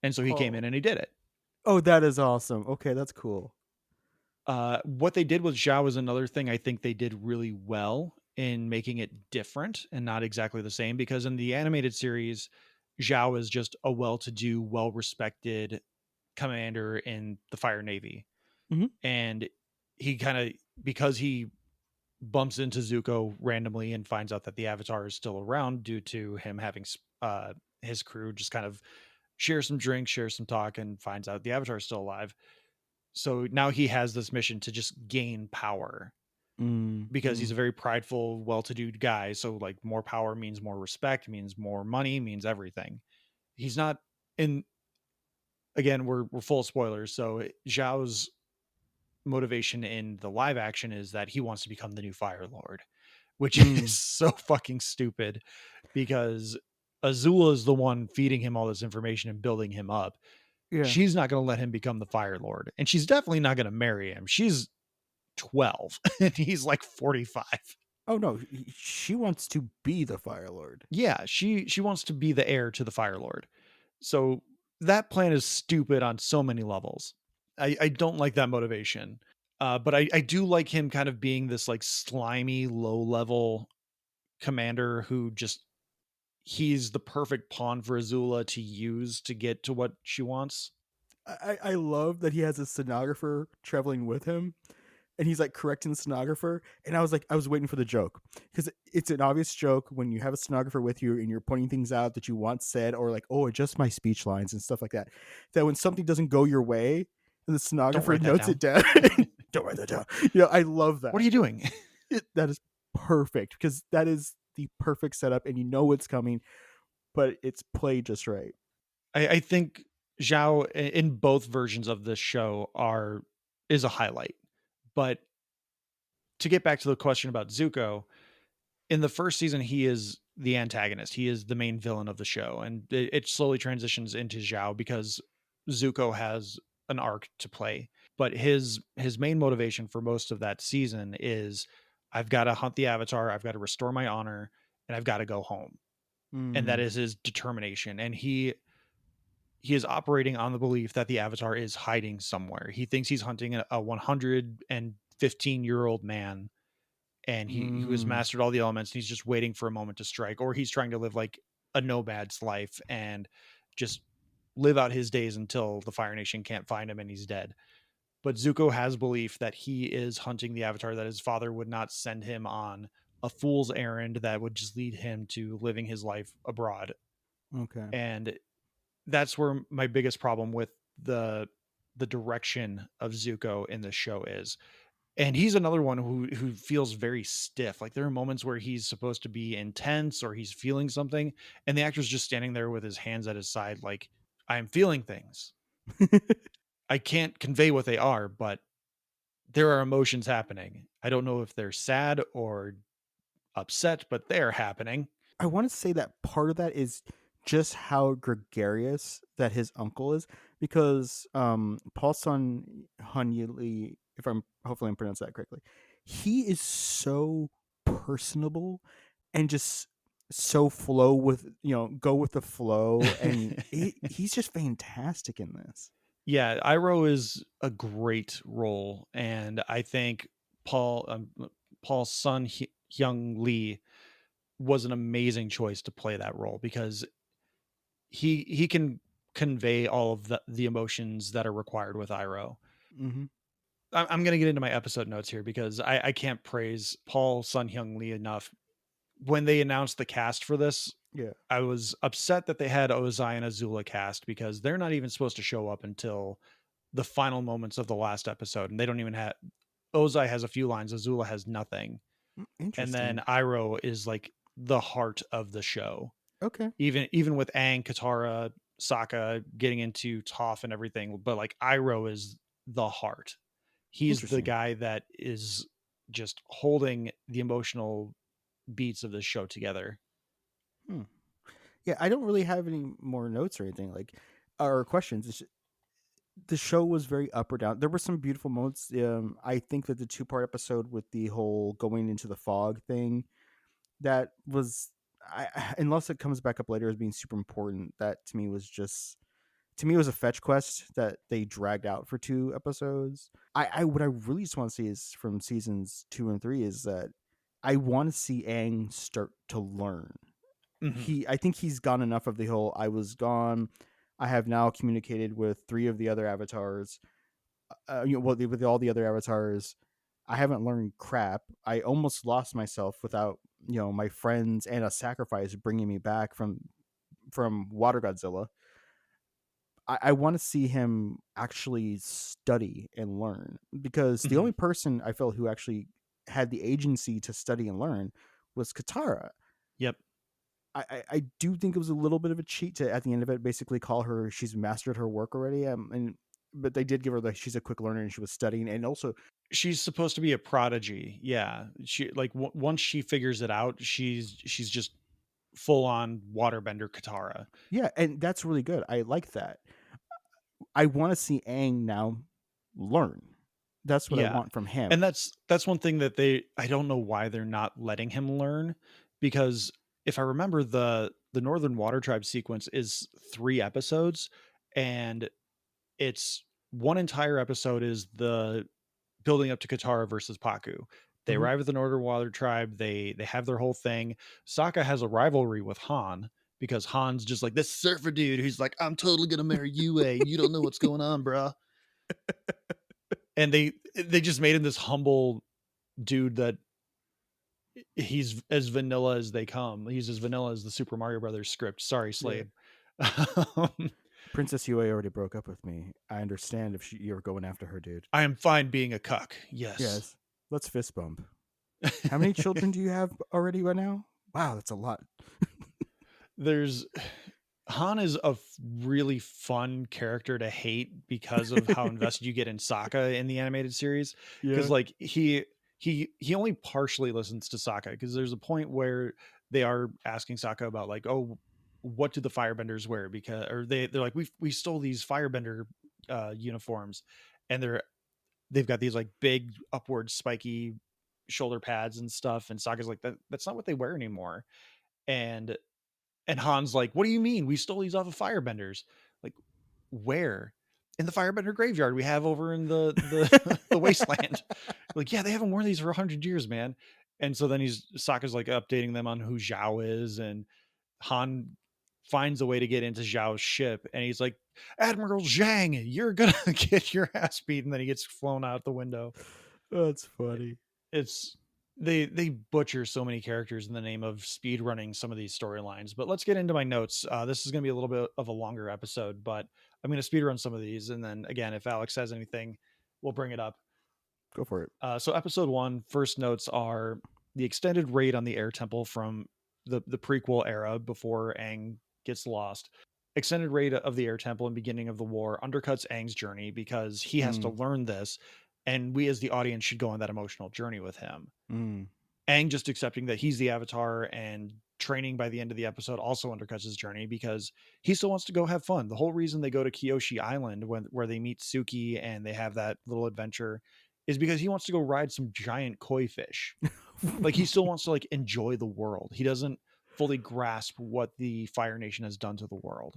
And so he came in and he did it. Oh, that is awesome. Okay, that's cool. What they did with Zhao is another thing I think they did really well in making it different and not exactly the same, because in the animated series, Zhao is just a well-to-do, well-respected commander in the Fire Navy. Mm-hmm. And he because he bumps into Zuko randomly and finds out that the Avatar is still around due to him having his crew just kind of share some drinks, share some talk, and finds out the Avatar is still alive. So now he has this mission to just gain power, because he's a very prideful, well-to-do guy. So like more power means more respect, means more money, means everything. He's not in. Again, we're full of spoilers. So Zhao's motivation in the live action is that he wants to become the new Fire Lord, which is so fucking stupid, because Azula is the one feeding him all this information and building him up. Yeah. She's not going to let him become the Fire Lord, and she's definitely not going to marry him. She's 12 and he's like 45. Oh no, she wants to be the Fire Lord. Yeah, she wants to be the heir to the Fire Lord. So that plan is stupid on so many levels. I don't like that motivation. But I do like him kind of being this like slimy, low level commander who just, he's the perfect pawn for Azula to use to get to what she wants. I love that he has a stenographer traveling with him, and he's like correcting the stenographer. And I was waiting for the joke, because it's an obvious joke when you have a stenographer with you and you're pointing things out that you once said, or like, oh, adjust my speech lines and stuff like that. That when something doesn't go your way, and the stenographer notes it down. Don't write that down. I love that. What are you doing? That is perfect, because that is the perfect setup, and you know what's coming, but it's played just right. I think Zhao in both versions of this show is a highlight. But to get back to the question about Zuko, in the first season, he is the antagonist. He is the main villain of the show, and it slowly transitions into Zhao because Zuko has an arc to play. But his main motivation for most of that season is I've got to hunt the Avatar, I've got to restore my honor, and I've got to go home. And that is his determination. And he is operating on the belief that the Avatar is hiding somewhere. He thinks he's hunting a 115-year-old man, and he was mastered all the elements, and he's just waiting for a moment to strike, or he's trying to live like a nomad's life and just live out his days until the Fire Nation can't find him and he's dead. But Zuko has belief that he is hunting the Avatar, that his father would not send him on a fool's errand that would just lead him to living his life abroad. Okay. And that's where my biggest problem with the direction of Zuko in the show is. And he's another one who feels very stiff. Like there are moments where he's supposed to be intense or he's feeling something, and the actor's just standing there with his hands at his side, like, I am feeling things. I can't convey what they are, but there are emotions happening. I don't know if they're sad or upset, but they're happening. I want to say that part of that is just how gregarious that his uncle is, because Paul's son Hunyuli, if hopefully I'm pronouncing that correctly, he is so personable and just so go with the flow, and he's just fantastic in this. Yeah, Iroh is a great role, and I think Paul's son Hyung Lee was an amazing choice to play that role, because he can convey all of the emotions that are required with Iroh. Mm-hmm. I'm going to get into my episode notes here because I can't praise Paul Sun Hyung Lee enough. When they announced the cast for this, Yeah, I was upset that they had Ozai and Azula cast, because they're not even supposed to show up until the final moments of the last episode, and they don't even have. Ozai has a few lines, Azula has nothing, and then interesting. Iroh is like the heart of the show. Okay. Even with Aang, Katara, Sokka getting into Toph and everything, but like Iroh is the heart. He's the Interesting. guy that is just holding the emotional beats of the show together. Yeah, I don't really have any more notes or anything or questions. The show was very up or down. There were some beautiful moments. I think that the 2-part episode with the whole going into the fog thing, that was, unless it comes back up later as being super important, that to me was a fetch quest that they dragged out for 2 episodes. What I really just want to see is from seasons 2 and 3 is that I want to see Aang start to learn. Mm-hmm. I think he's gone enough of the whole I was gone. I have now communicated with 3 of the other avatars. With all the other avatars, I haven't learned crap. I almost lost myself without my friends and a sacrifice bringing me back from Water Godzilla. I want to see him actually study and learn, because the only person I felt who actually had the agency to study and learn was Katara. Yep. I do think it was a little bit of a cheat to, at the end of it, basically call her she's mastered her work already. But they did give her she's a quick learner and she was studying, and also she's supposed to be a prodigy. Yeah, she once she figures it out, she's just full on waterbender Katara. Yeah, and that's really good. I like that. I want to see Aang now learn. That's what I want from him. And that's one thing that I don't know why they're not letting him learn, because if I remember, the Northern Water Tribe sequence is 3 episodes, and it's one entire episode is the building up to Katara versus Paku. They arrive at the Northern Water Tribe. They have their whole thing. Sokka has a rivalry with Han, because Han's just like this surfer dude who's like, I'm totally gonna marry Yue. You don't know what's going on, bruh. And they just made him this humble dude that he's as vanilla as they come. He's as vanilla as the Super Mario Brothers script. Sorry, Slade. Yeah. Princess Yue already broke up with me. I understand if you're going after her, dude. I am fine being a cuck. Yes. Let's fist bump. How many children do you have already right now? Wow, that's a lot. Han is a really fun character to hate because of how invested you get in Sokka in the animated series. Because like he only partially listens to Sokka, because there's a point where they are asking Sokka about like, oh, what do the firebenders wear? Because or they're like, we stole these firebender uniforms, and they've got these like big upward spiky shoulder pads and stuff, and Sokka's like, that's not what they wear anymore. And Han's like, what do you mean? We stole these off of firebenders. Like, where? In the firebender graveyard we have over in the the wasteland. Like, yeah, they haven't worn these for 100 years, man. And so then Sokka's like updating them on who Zhao is, and Han finds a way to get into Zhao's ship, and he's like, Admiral Zhang, you're gonna get your ass beat, and then he gets flown out the window. That's funny. It's they butcher so many characters in the name of speed running some of these storylines. But let's get into my notes. This is going to be a little bit of a longer episode, but I'm going to speed run some of these, and then again, if Alex has anything, we'll bring it up. Go for it. So episode 1, first notes are the extended raid on the air temple from the prequel era before Aang gets lost. Extended raid of the air temple and beginning of the war undercuts Aang's journey because he has to learn this, and we as the audience should go on that emotional journey with him. Aang just accepting that he's the Avatar and training by the end of the episode also undercuts his journey because he still wants to go have fun. The whole reason they go to Kyoshi Island where they meet Suki and they have that little adventure is because he wants to go ride some giant koi fish. Like, he still wants to like enjoy the world. He doesn't fully grasp what the Fire Nation has done to the world.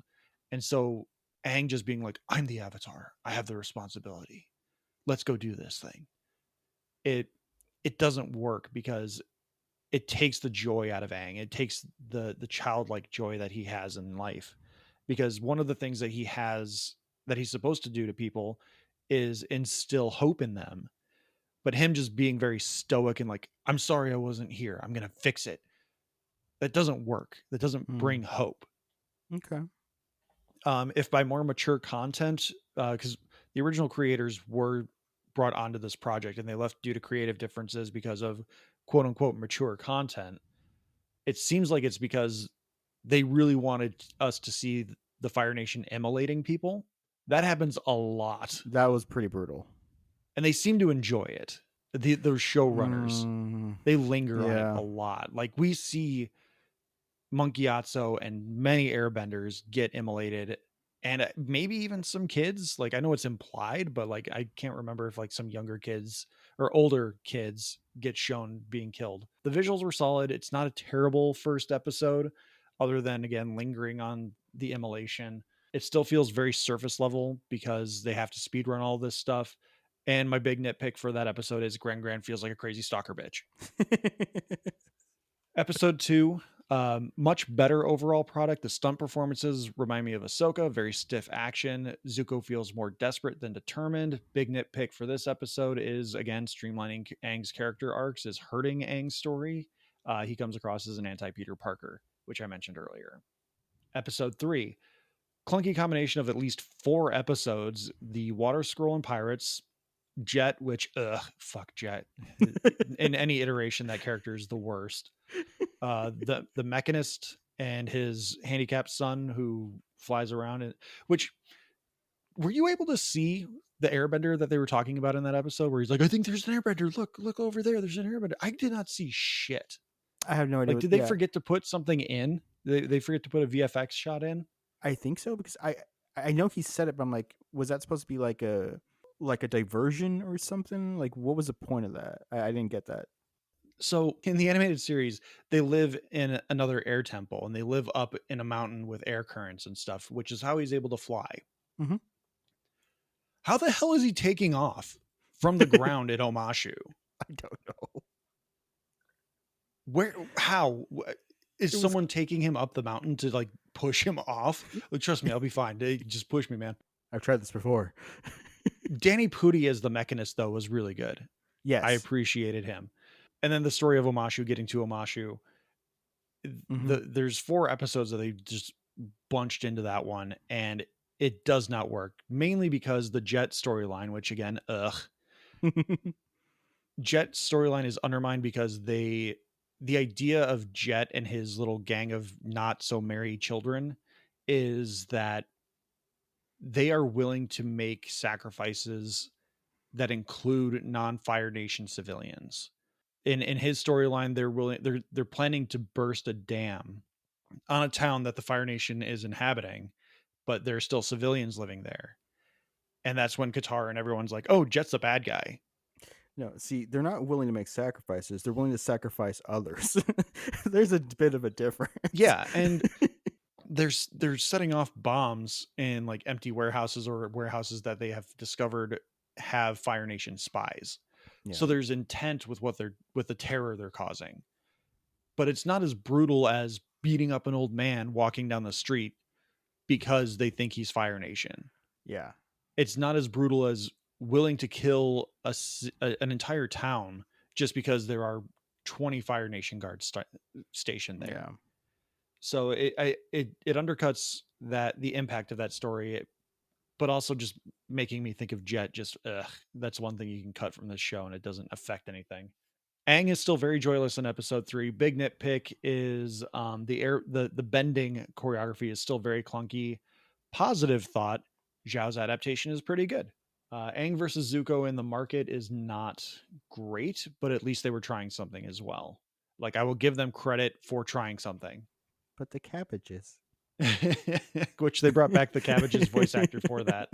And so Aang just being like, I'm the Avatar. I have the responsibility. Let's go do this thing. It doesn't work because it takes the joy out of Aang. It takes the childlike joy that he has in life. Because one of the things that he has that he's supposed to do to people is instill hope in them. But him just being very stoic and like, I'm sorry I wasn't here, I'm going to fix it. That doesn't work. That doesn't bring hope. Okay. If by more mature content, because the original creators were brought onto this project and they left due to creative differences because of quote unquote mature content, it seems like it's because they really wanted us to see the Fire Nation immolating people. That happens a lot. That was pretty brutal. And they seem to enjoy it. Those showrunners, they linger on it a lot. Like, we see Monkey Atso and many airbenders get immolated, and maybe even some kids. Like, I know it's implied, but like, I can't remember if like some younger kids or older kids get shown being killed. The visuals were solid. It's not a terrible first episode, other than again lingering on the immolation. It still feels very surface level because they have to speedrun all this stuff. And my big nitpick for that episode is Gran feels like a crazy stalker bitch. Episode 2, much better overall product. The stunt performances remind me of Ahsoka, very stiff action. Zuko feels more desperate than determined. Big nitpick for this episode is, again, streamlining Aang's character arcs is hurting Aang's story. He comes across as an anti-Peter Parker, which I mentioned earlier. Episode 3, clunky combination of at least 4 episodes. The Water Scroll and Pirates, Jet, which fuck Jet. In any iteration, that character is the worst. The Mechanist and his handicapped son who flies around, and which, were you able to see the airbender that they were talking about in that episode where he's like, I think there's an airbender, look over there, there's an airbender? I did not see shit. I have no idea. Like, did they forget to put something in? They forget to put a VFX shot in? I think so, because I know he said it, but I'm like, was that supposed to be like a diversion or something? Like, what was the point of that? I didn't get that. So in the animated series, they live in another air temple, and they live up in a mountain with air currents and stuff, which is how he's able to fly. Mm-hmm. How the hell is he taking off from the ground at Omashu? I don't know. How is someone taking him up the mountain to like push him off? Like, trust me, I'll be fine. Just push me, man. I've tried this before. Danny Pudi as the Mechanist, though, was really good. Yes. I appreciated him. And then the story of Omashu getting to Omashu. There's 4 episodes that they just bunched into that one, and it does not work. Mainly because the Jet storyline, which again, Jet storyline is undermined because the idea of Jet and his little gang of not so merry children is that they are willing to make sacrifices that include non-Fire Nation civilians. In his storyline, they're planning to burst a dam on a town that the Fire Nation is inhabiting, but there's still civilians living there. And that's when Qatar and everyone's like, "Oh, Jet's a bad guy." No, see, they're not willing to make sacrifices. They're willing to sacrifice others. There's a bit of a difference. Yeah, and they're setting off bombs in like empty warehouses or warehouses that they have discovered have Fire Nation spies. Yeah. So there's intent with the terror they're causing. But it's not as brutal as beating up an old man walking down the street because they think he's Fire Nation. Yeah. It's not as brutal as willing to kill an entire town just because there are 20 Fire Nation guards stationed there. Yeah. So it undercuts the impact of that story, but also just making me think of Jet. Just that's one thing you can cut from this show, and it doesn't affect anything. Aang is still very joyless in episode 3. Big nitpick is the bending choreography is still very clunky. Positive thought, Zhao's adaptation is pretty good. Aang versus Zuko in the market is not great, but at least they were trying something as well. Like, I will give them credit for trying something. But the cabbages. Which they brought back the Cabbages voice actor for that.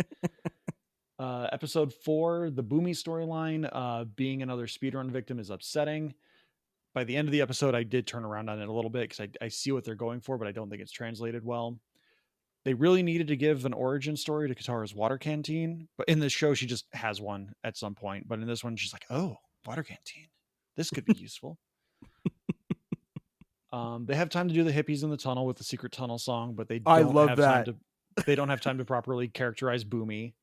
Episode 4, the Boomy storyline, being another speedrun victim is upsetting. By the end of the episode, I did turn around on it a little bit because I see what they're going for, but I don't think it's translated well. They really needed to give an origin story to Katara's water canteen, but in this show, she just has one at some point. But in this one, she's like, "Oh, water canteen. This could be useful." They have time to do the hippies in the tunnel with the secret tunnel song, but they don't have time to properly characterize Boomy.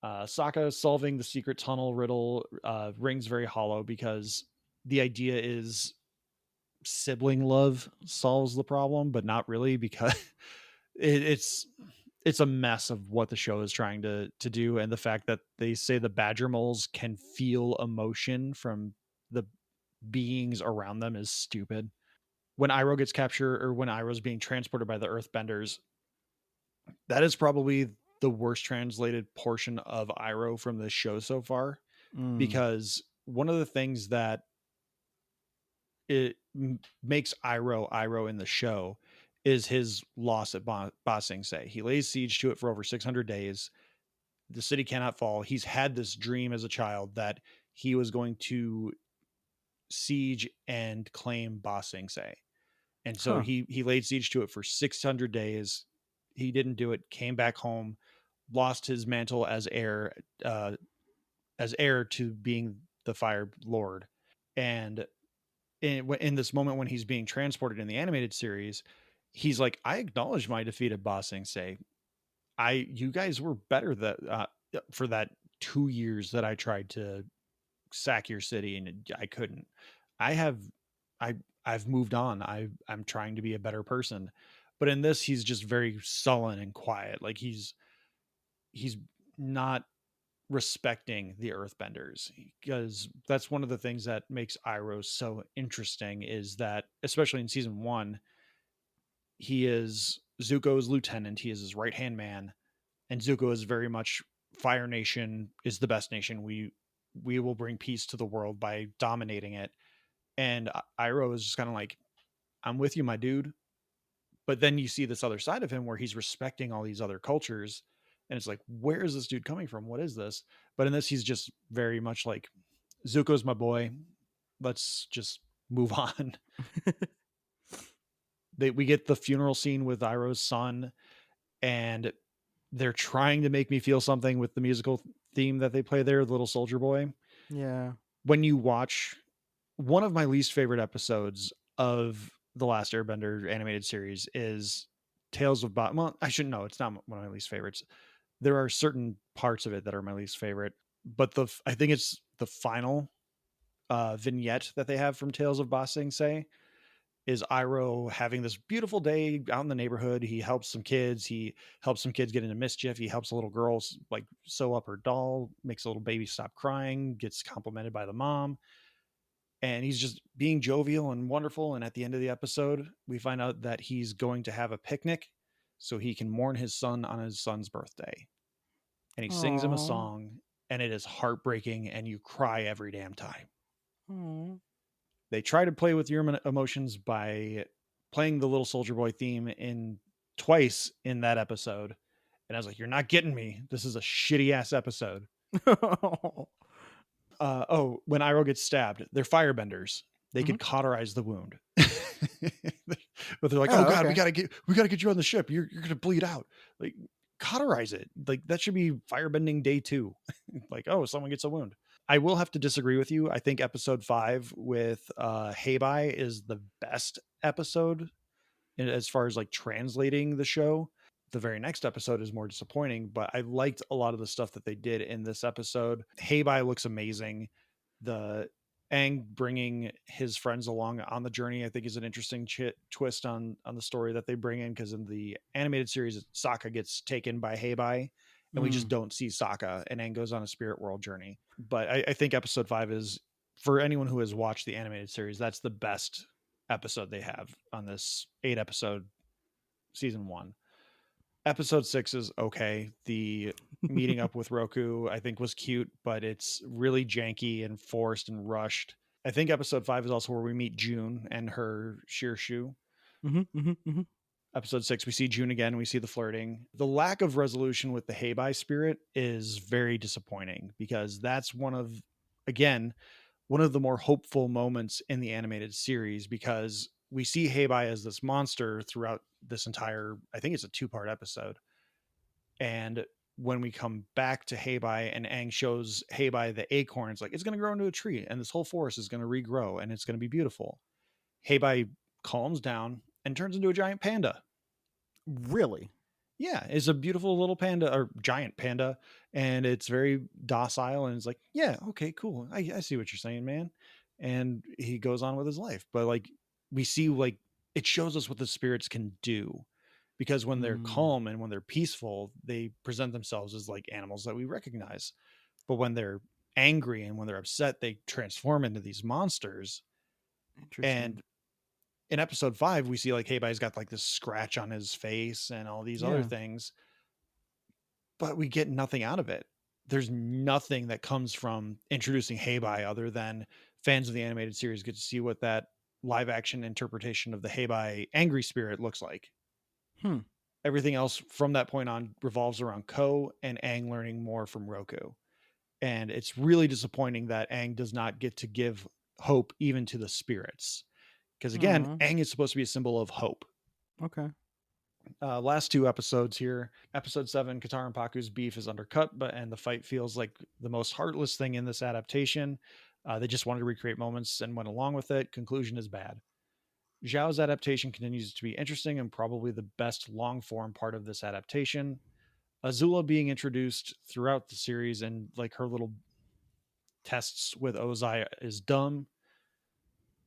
Sokka solving the secret tunnel riddle rings very hollow because the idea is sibling love solves the problem, but not really, because it's a mess of what the show is trying to do, and the fact that they say the badger moles can feel emotion from the beings around them is stupid. When Iroh gets captured, or when Iroh's being transported by the Earthbenders, that is probably the worst translated portion of Iroh from this show so far, because one of the things that makes Iroh in the show is his loss at Ba Sing Se. He lays siege to it for over 600 days. The city cannot fall. He's had this dream as a child that he was going to siege and claim Ba Sing Se. And so he laid siege to it for 600 days. He didn't do it, came back home, lost his mantle as heir to being the Fire Lord. And in this moment when he's being transported in the animated series, he's like, "I acknowledge my defeat at Ba Sing Se. You guys were better for that 2 years that I tried to sack your city and I couldn't. I've moved on. I'm trying to be a better person." But in this, he's just very sullen and quiet. Like he's not respecting the Earthbenders, because that's one of the things that makes Iroh so interesting, is that especially in season 1, he is Zuko's lieutenant. He is his right hand man, and Zuko is very much Fire Nation is the best nation. We will bring peace to the world by dominating it. And Iroh is just kind of like, "I'm with you, my dude." But then you see this other side of him where he's respecting all these other cultures. And it's like, where is this dude coming from? What is this? But in this, he's just very much like, "Zuko's my boy. Let's just move on." We get the funeral scene with Iroh's son, and they're trying to make me feel something with the musical theme that they play there, the Little Soldier Boy. Yeah. When you watch one of my least favorite episodes of the Last Airbender animated series is Tales of well, I shouldn't know. It's not one of my least favorites. There are certain parts of it that are my least favorite, but I think it's the final vignette that they have from Tales of Ba Sing Se is Iroh having this beautiful day out in the neighborhood. He helps some kids. He helps some kids get into mischief. He helps a little girl like sew up her doll, makes a little baby stop crying, gets complimented by the mom. And he's just being jovial and wonderful. And at the end of the episode, we find out that he's going to have a picnic so he can mourn his son on his son's birthday. And he sings him a Aw. song, and it is heartbreaking, and you cry every damn time. Aw. They try to play with your emotions by playing the Little Soldier Boy theme in twice in that episode. And I was like, you're not getting me. This is a shitty ass episode. When Iroh gets stabbed, they're firebenders. They could cauterize the wound. But they're like, oh God, okay. we gotta get you on the ship. You're gonna bleed out. Like, cauterize it. Like, that should be firebending day 2. Like, oh, someone gets a wound. I will have to disagree with you. I think episode 5 with Heibai is the best episode as far as like translating the show. The very next episode is more disappointing, but I liked a lot of the stuff that they did in this episode. Heibai looks amazing. The Aang bringing his friends along on the journey, I think, is an interesting twist on the story that they bring in, because in the animated series, Sokka gets taken by Heibai, and we just don't see Sokka, and Aang goes on a spirit world journey. But I think episode 5 is, for anyone who has watched the animated series, that's the best episode they have on this 8 episode season 1. Episode 6 is okay. The meeting up with Roku, I think, was cute, but it's really janky and forced and rushed. I think episode 5 is also where we meet June and her Shirshu. Episode 6, we see June again. We see the flirting. The lack of resolution with the Heibai spirit is very disappointing, because that's one of the more hopeful moments in the animated series, because we see Heibai as this monster throughout this entire, I think it's a 2-part episode. And when we come back to Heibai and Aang shows Heibai the acorn, it's like, it's going to grow into a tree and this whole forest is going to regrow and it's going to be beautiful. Heibai calms down and turns into a giant panda. Really? Yeah, it's a beautiful little panda, or giant panda, and it's very docile, and it's like, yeah, okay, cool. I see what you're saying, man. And he goes on with his life. But like, we see, like, it shows us what the spirits can do, because when they're calm and when they're peaceful, they present themselves as like animals that we recognize. But when they're angry and when they're upset, they transform into these monsters. Interesting. And in episode 5, we see like Heibai's got like this scratch on his face and all these other things, but we get nothing out of it. There's nothing that comes from introducing Heibai, other than fans of the animated series get to see what that live action interpretation of the Heibai angry spirit looks like. Everything else from that point on revolves around Ko and Aang learning more from Roku. And it's really disappointing that Aang does not get to give hope even to the spirits. Because again, Aang is supposed to be a symbol of hope. Okay. Last 2 episodes here. Episode 7, Katara and Paku's beef is undercut, and the fight feels like the most heartless thing in this adaptation. They just wanted to recreate moments and went along with it. Conclusion is bad. Zhao's adaptation continues to be interesting and probably the best long-form part of this adaptation. Azula being introduced throughout the series and like her little tests with Ozai is dumb.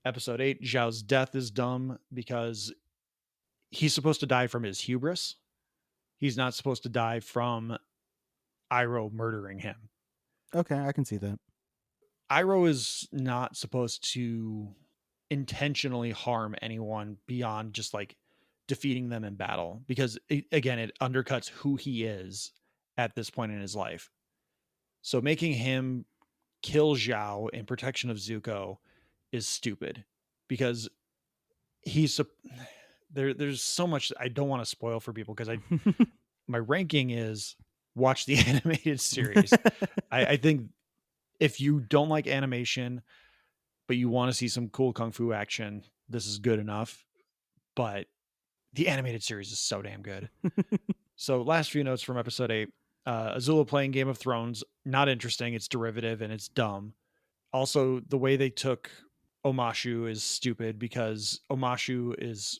Episode 8, Zhao's death is dumb, because he's supposed to die from his hubris. He's not supposed to die from Iroh murdering him. Okay, I can see that. Iroh is not supposed to intentionally harm anyone beyond just like defeating them in battle, because again, it undercuts who he is at this point in his life. So making him kill Zhao in protection of Zuko is stupid, because there's so much I don't want to spoil for people, because my ranking is watch the animated series. I think if you don't like animation, but you want to see some cool kung fu action, this is good enough. But the animated series is so damn good. So last few notes from episode 8. Azula playing Game of Thrones, not interesting. It's derivative and it's dumb. Also, the way they took Omashu is stupid, because Omashu is,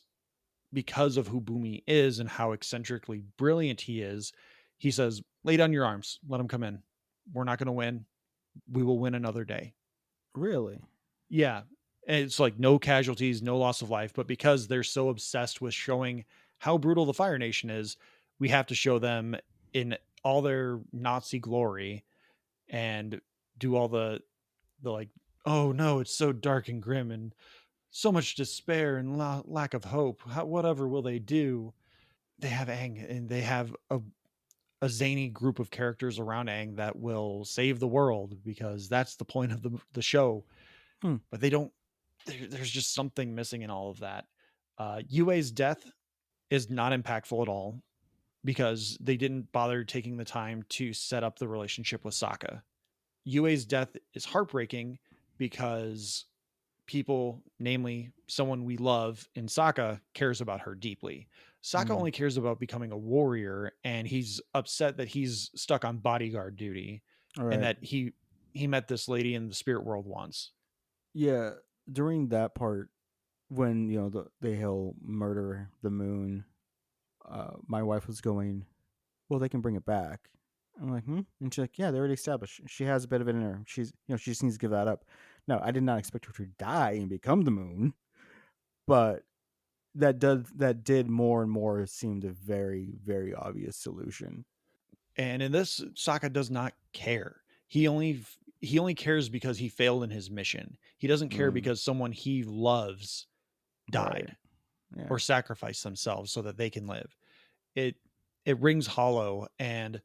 because of who Bumi is and how eccentrically brilliant he is, he says, lay down your arms, let him come in. We're not going to win. We will win another day. Really? Yeah. And it's like no casualties, no loss of life. But because they're so obsessed with showing how brutal the Fire Nation is, we have to show them in all their Nazi glory and do all the like, oh no, it's so dark and grim and so much despair and lack of hope. Whatever will they do? they have Aang, and they have a zany group of characters around Aang that will save the world because that's the point of the show. But they don't. There's just something missing in all of that. Yue's death is not impactful at all because they didn't bother taking the time to set up the relationship with Sokka. Yue's death is heartbreaking because people, namely someone we love in Sokka, cares about her deeply. Sokka only cares about becoming a warrior, and he's upset that he's stuck on bodyguard duty and that he met this lady in the spirit world once. Yeah, during that part, when he'll murder the moon, my wife was going, well, they can bring it back. I'm like, and she's like, yeah, they already established she has a bit of it in her. She's, she just needs to give that up. No, I did not expect her to die and become the moon, but that did more and more seemed a very, very obvious solution. And in this, Sokka does not care. He only cares because he failed in his mission. He doesn't care because someone he loves died or sacrificed themselves so that they can live. It rings hollow, and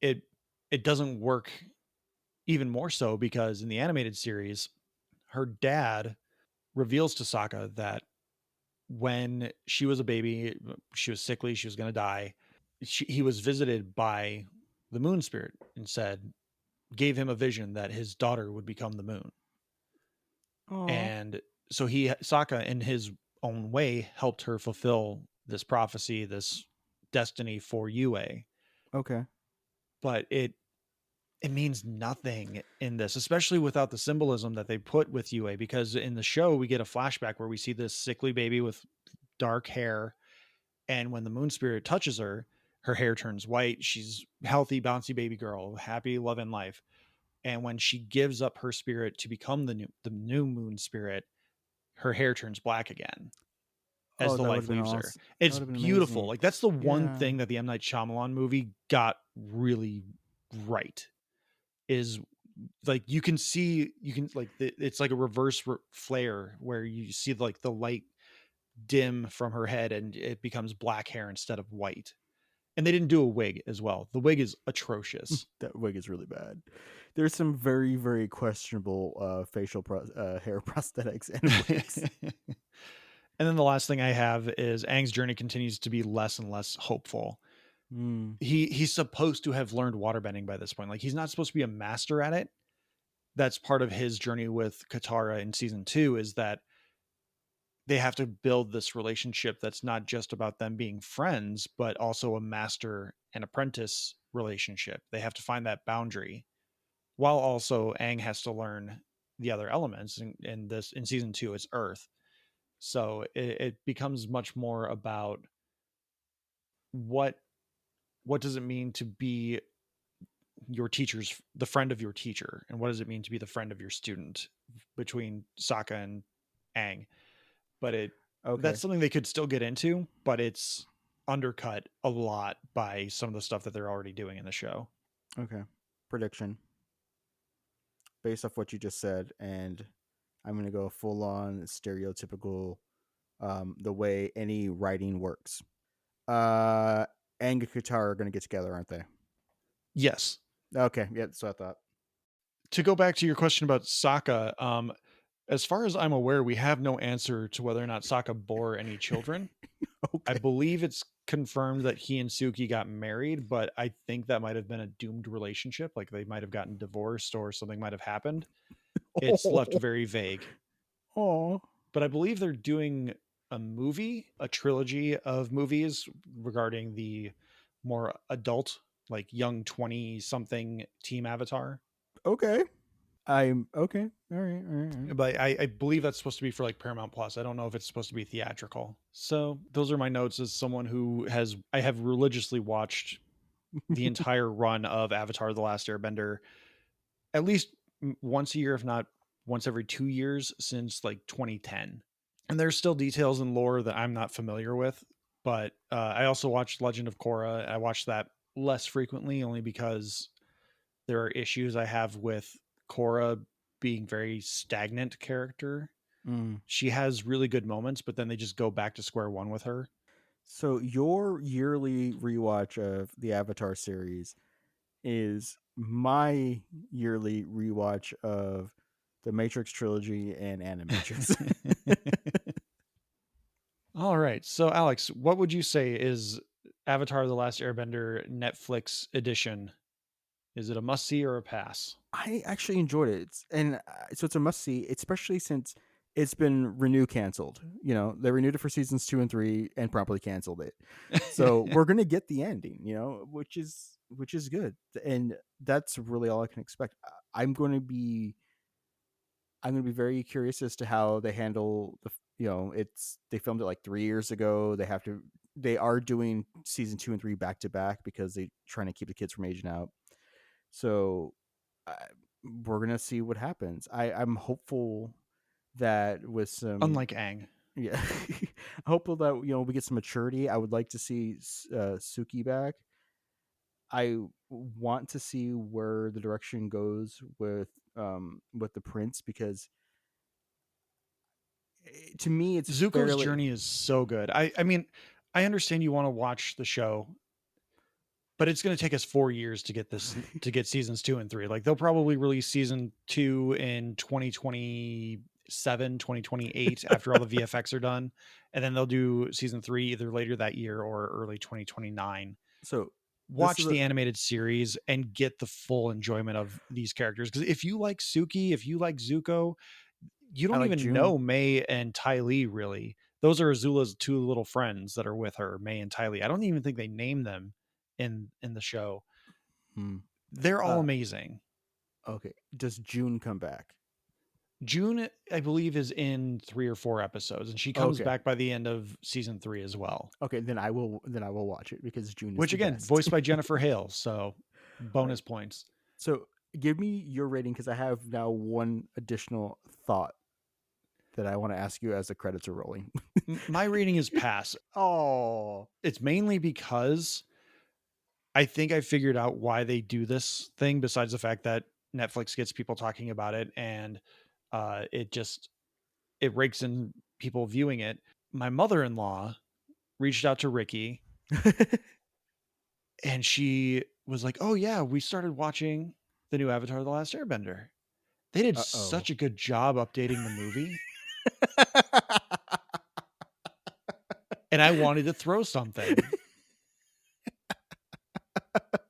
it doesn't work even more so because in the animated series, her dad reveals to Sokka that when she was a baby, she was sickly, she was going to die. He was visited by the moon spirit and gave him a vision that his daughter would become the moon. Aww. And so Sokka, in his own way, helped her fulfill this prophecy, this destiny for Yue. Okay. But it means nothing in this, especially without the symbolism that they put with Yue, because in the show we get a flashback where we see this sickly baby with dark hair, and when the moon spirit touches her, her hair turns white. She's healthy, bouncy baby girl, happy, loving life. And when she gives up her spirit to become the new moon spirit, her hair turns black again as the life leaves her. It's beautiful. Amazing. Like, that's the one thing that the M. Night Shyamalan movie got really right, is like you can like it's like a reverse flare where you see like the light dim from her head and it becomes black hair instead of white. And they didn't do a wig as well. The wig is atrocious. That wig is really bad. There's some very, very questionable facial hair prosthetics and wigs. And then the last thing I have is Aang's journey continues to be less and less hopeful. He's supposed to have learned waterbending by this point. Like, he's not supposed to be a master at it. That's part of his journey with Katara in season 2, is that they have to build this relationship that's not just about them being friends, but also a master and apprentice relationship. They have to find that boundary, while also Aang has to learn the other elements. In season 2, it's Earth. So it becomes much more about what does it mean to be the friend of your teacher, and what does it mean to be the friend of your student, between Sokka and Aang. But that's something they could still get into, but it's undercut a lot by some of the stuff that they're already doing in the show. Okay. Prediction. Based off what you just said, and I'm going to go full on stereotypical, the way any writing works. Aang and Katara are going to get together, aren't they? Yes. Okay. Yeah, so I thought. To go back to your question about Sokka, as far as I'm aware, we have no answer to whether or not Sokka bore any children. I believe it's confirmed that he and Suki got married, but I think that might have been a doomed relationship. Like, they might have gotten divorced or something might have happened. It's left very vague. Oh. But I believe they're doing a trilogy of movies regarding the more adult, like young 20-something Team Avatar. Okay. I'm okay. All right. But I believe that's supposed to be for like Paramount Plus. I don't know if it's supposed to be theatrical. So those are my notes as someone who I have religiously watched the entire run of Avatar: The Last Airbender at least once a year, if not once every 2 years, since like 2010. And there's still details in lore that I'm not familiar with. But I also watched Legend of Korra. I watched that less frequently, only because there are issues I have with Korra being very stagnant character. She has really good moments, but then they just go back to square one with her. So your yearly rewatch of the Avatar series is my yearly rewatch of the Matrix trilogy and Animatrix. All right. So, Alex, what would you say is Avatar: The Last Airbender Netflix edition? Is it a must see or a pass? I actually enjoyed it. So it's a must see, especially since it's been canceled. You know, they renewed it for seasons 2 and 3 and promptly canceled it. So we're gonna get the ending, which is good, and that's really all I can expect. I'm going to be very curious as to how they handle they filmed it like 3 years ago. They are doing season 2 and 3 back to back because they're trying to keep the kids from aging out. So uh, we're gonna see what happens. I'm hopeful that with some Unlike Aang. yeah, hopeful that we get some maturity. I would like to see Suki back. I want to see where the direction goes with the prince, because to me it's Zuko's journey is so good. I mean, I understand you want to watch the show, but it's going to take us 4 years to get seasons 2 and 3. Like they'll probably release season 2 in 2027, 2028 after all the VFX are done, and then they'll do season 3 either later that year or early 2029. So watch the animated series and get the full enjoyment of these characters, because if you like Suki, if you like Zuko, you don't even know May and Ty Lee, really. Those are Azula's 2 little friends that are with her, May and Ty Lee. I don't even think they name them in the show. They're all amazing. Okay. Does June come back? June, I believe, is in 3 or 4 episodes, and she comes back by the end of season 3 as well. Okay, then I will watch it, because June is which again best. voiced by Jennifer Hale, so bonus points. So give me your rating, because I have now one additional thought that I want to ask you as the credits are rolling. My rating is pass. Oh, it's mainly because I think I figured out why they do this thing, besides the fact that Netflix gets people talking about it, and it rakes in people viewing it. My mother-in-law reached out to Ricky and she was like, "Oh yeah, we started watching the new Avatar: The Last Airbender." They did such a good job updating the movie. And I wanted to throw something.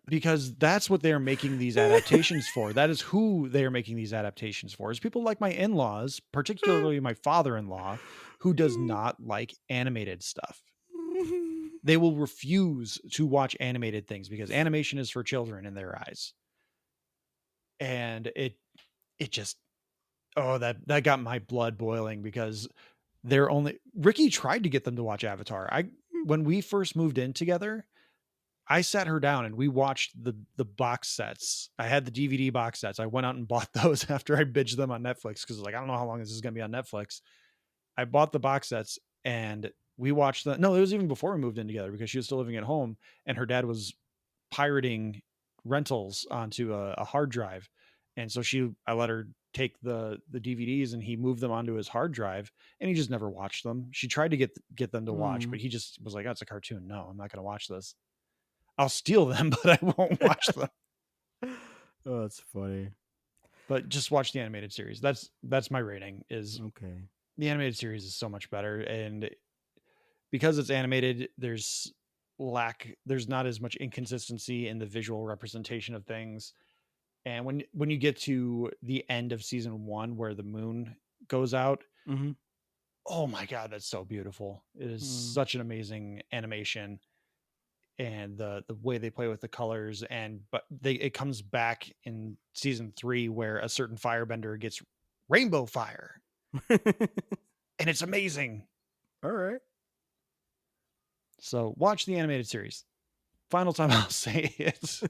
Because that's what they're making these adaptations for. That is who they are making these adaptations for. Is people like my in-laws, particularly my father-in-law, who does not like animated stuff. They will refuse to watch animated things because animation is for children in their eyes. And it just, that got my blood boiling, because Ricky tried to get them to watch Avatar. When we first moved in together, I sat her down and we watched the box sets. I had the DVD box sets. I went out and bought those after I binged them on Netflix, because I don't know how long this is going to be on Netflix. I bought the box sets and we watched them. No, it was even before we moved in together, because she was still living at home and her dad was pirating rentals onto a hard drive. And so I let her take the DVDs and he moved them onto his hard drive, and he just never watched them. She tried to get them to watch, but he just was like, "Oh, it's a cartoon. No, I'm not going to watch this. I'll steal them, but I won't watch them." Oh, that's funny. But just watch the animated series. That's my rating. Is okay. The animated series is so much better, and because it's animated, there's not as much inconsistency in the visual representation of things. And when you get to the end of season 1, where the moon goes out, oh my God, that's so beautiful. It is such an amazing animation. And the way they play with the colors, but it comes back in season 3 where a certain firebender gets rainbow fire. And it's amazing. All right. So watch the animated series. Final time I'll say it.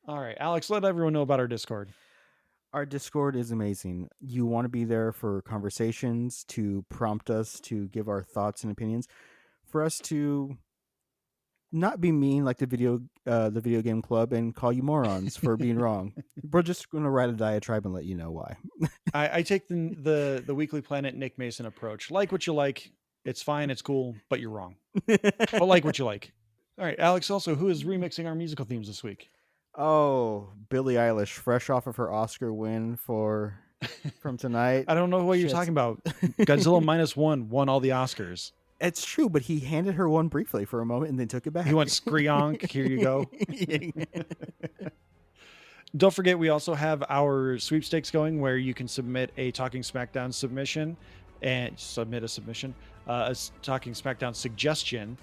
All right, Alex, let everyone know about our Discord. Our Discord is amazing. You want to be there for conversations, to prompt us to give our thoughts and opinions, for us to not be mean like the video game club and call you morons for being wrong. We're just going to write a diatribe and let you know why. I take the Weekly Planet Nick Mason approach. Like what you like, It's fine. It's cool, but you're wrong. But like what you like. All right, Alex. Also, who is remixing our musical themes this week? Oh, Billie Eilish, fresh off of her Oscar win from tonight. I don't know what you're Shit. talking about. Godzilla -1 won all the Oscars. It's true, but he handed her one briefly for a moment and then took it back. He went screonk. Here you go. Don't forget, we also have our sweepstakes going where you can submit a Talking Smackdown submission and submit a submission, Talking Smackdown suggestion.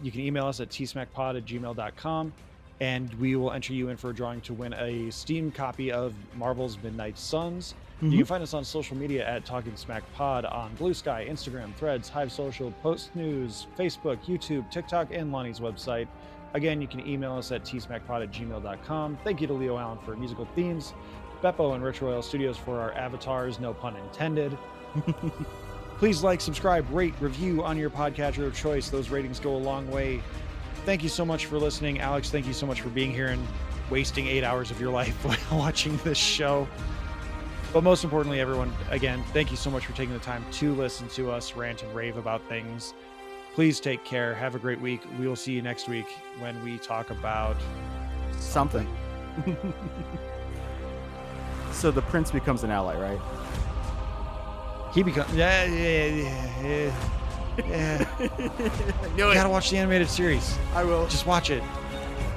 You can email us at tsmackpod@gmail.com, and we will enter you in for a drawing to win a Steam copy of Marvel's Midnight Suns. Mhm. You can find us on social media at Talking Smack Pod on Blue Sky, Instagram, Threads, Hive Social, Post News, Facebook, YouTube, TikTok, and Lonnie's website. Again, you can email us at tsmackpod@gmail.com. Thank you to Leo Allen for musical themes, Beppo and Retro Royale Studios for our avatars, no pun intended. Please like, subscribe, rate, review on your podcatcher of choice. Those ratings go a long way. Thank you so much for listening. Alex, thank you so much for being here and wasting 8 hours of your life while watching this show. But most importantly, everyone, again, thank you so much for taking the time to listen to us rant and rave about things. Please take care. Have a great week. We will see you next week when we talk about Something. So the prince becomes an ally, right? He becomes yeah. You gotta watch the animated series. I will. Just watch it.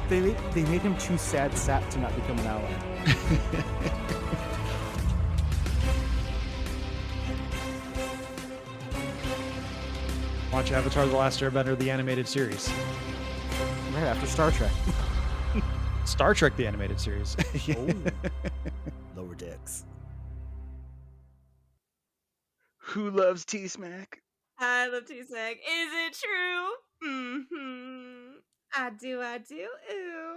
They made him too sad sap to not become an ally. Watch Avatar: The Last Airbender, the animated series. Right after Star Trek. Star Trek, the animated series. Lower Decks. Who loves T-Smack? I love T-Smack. Is it true? Mm-hmm. I do, ooh.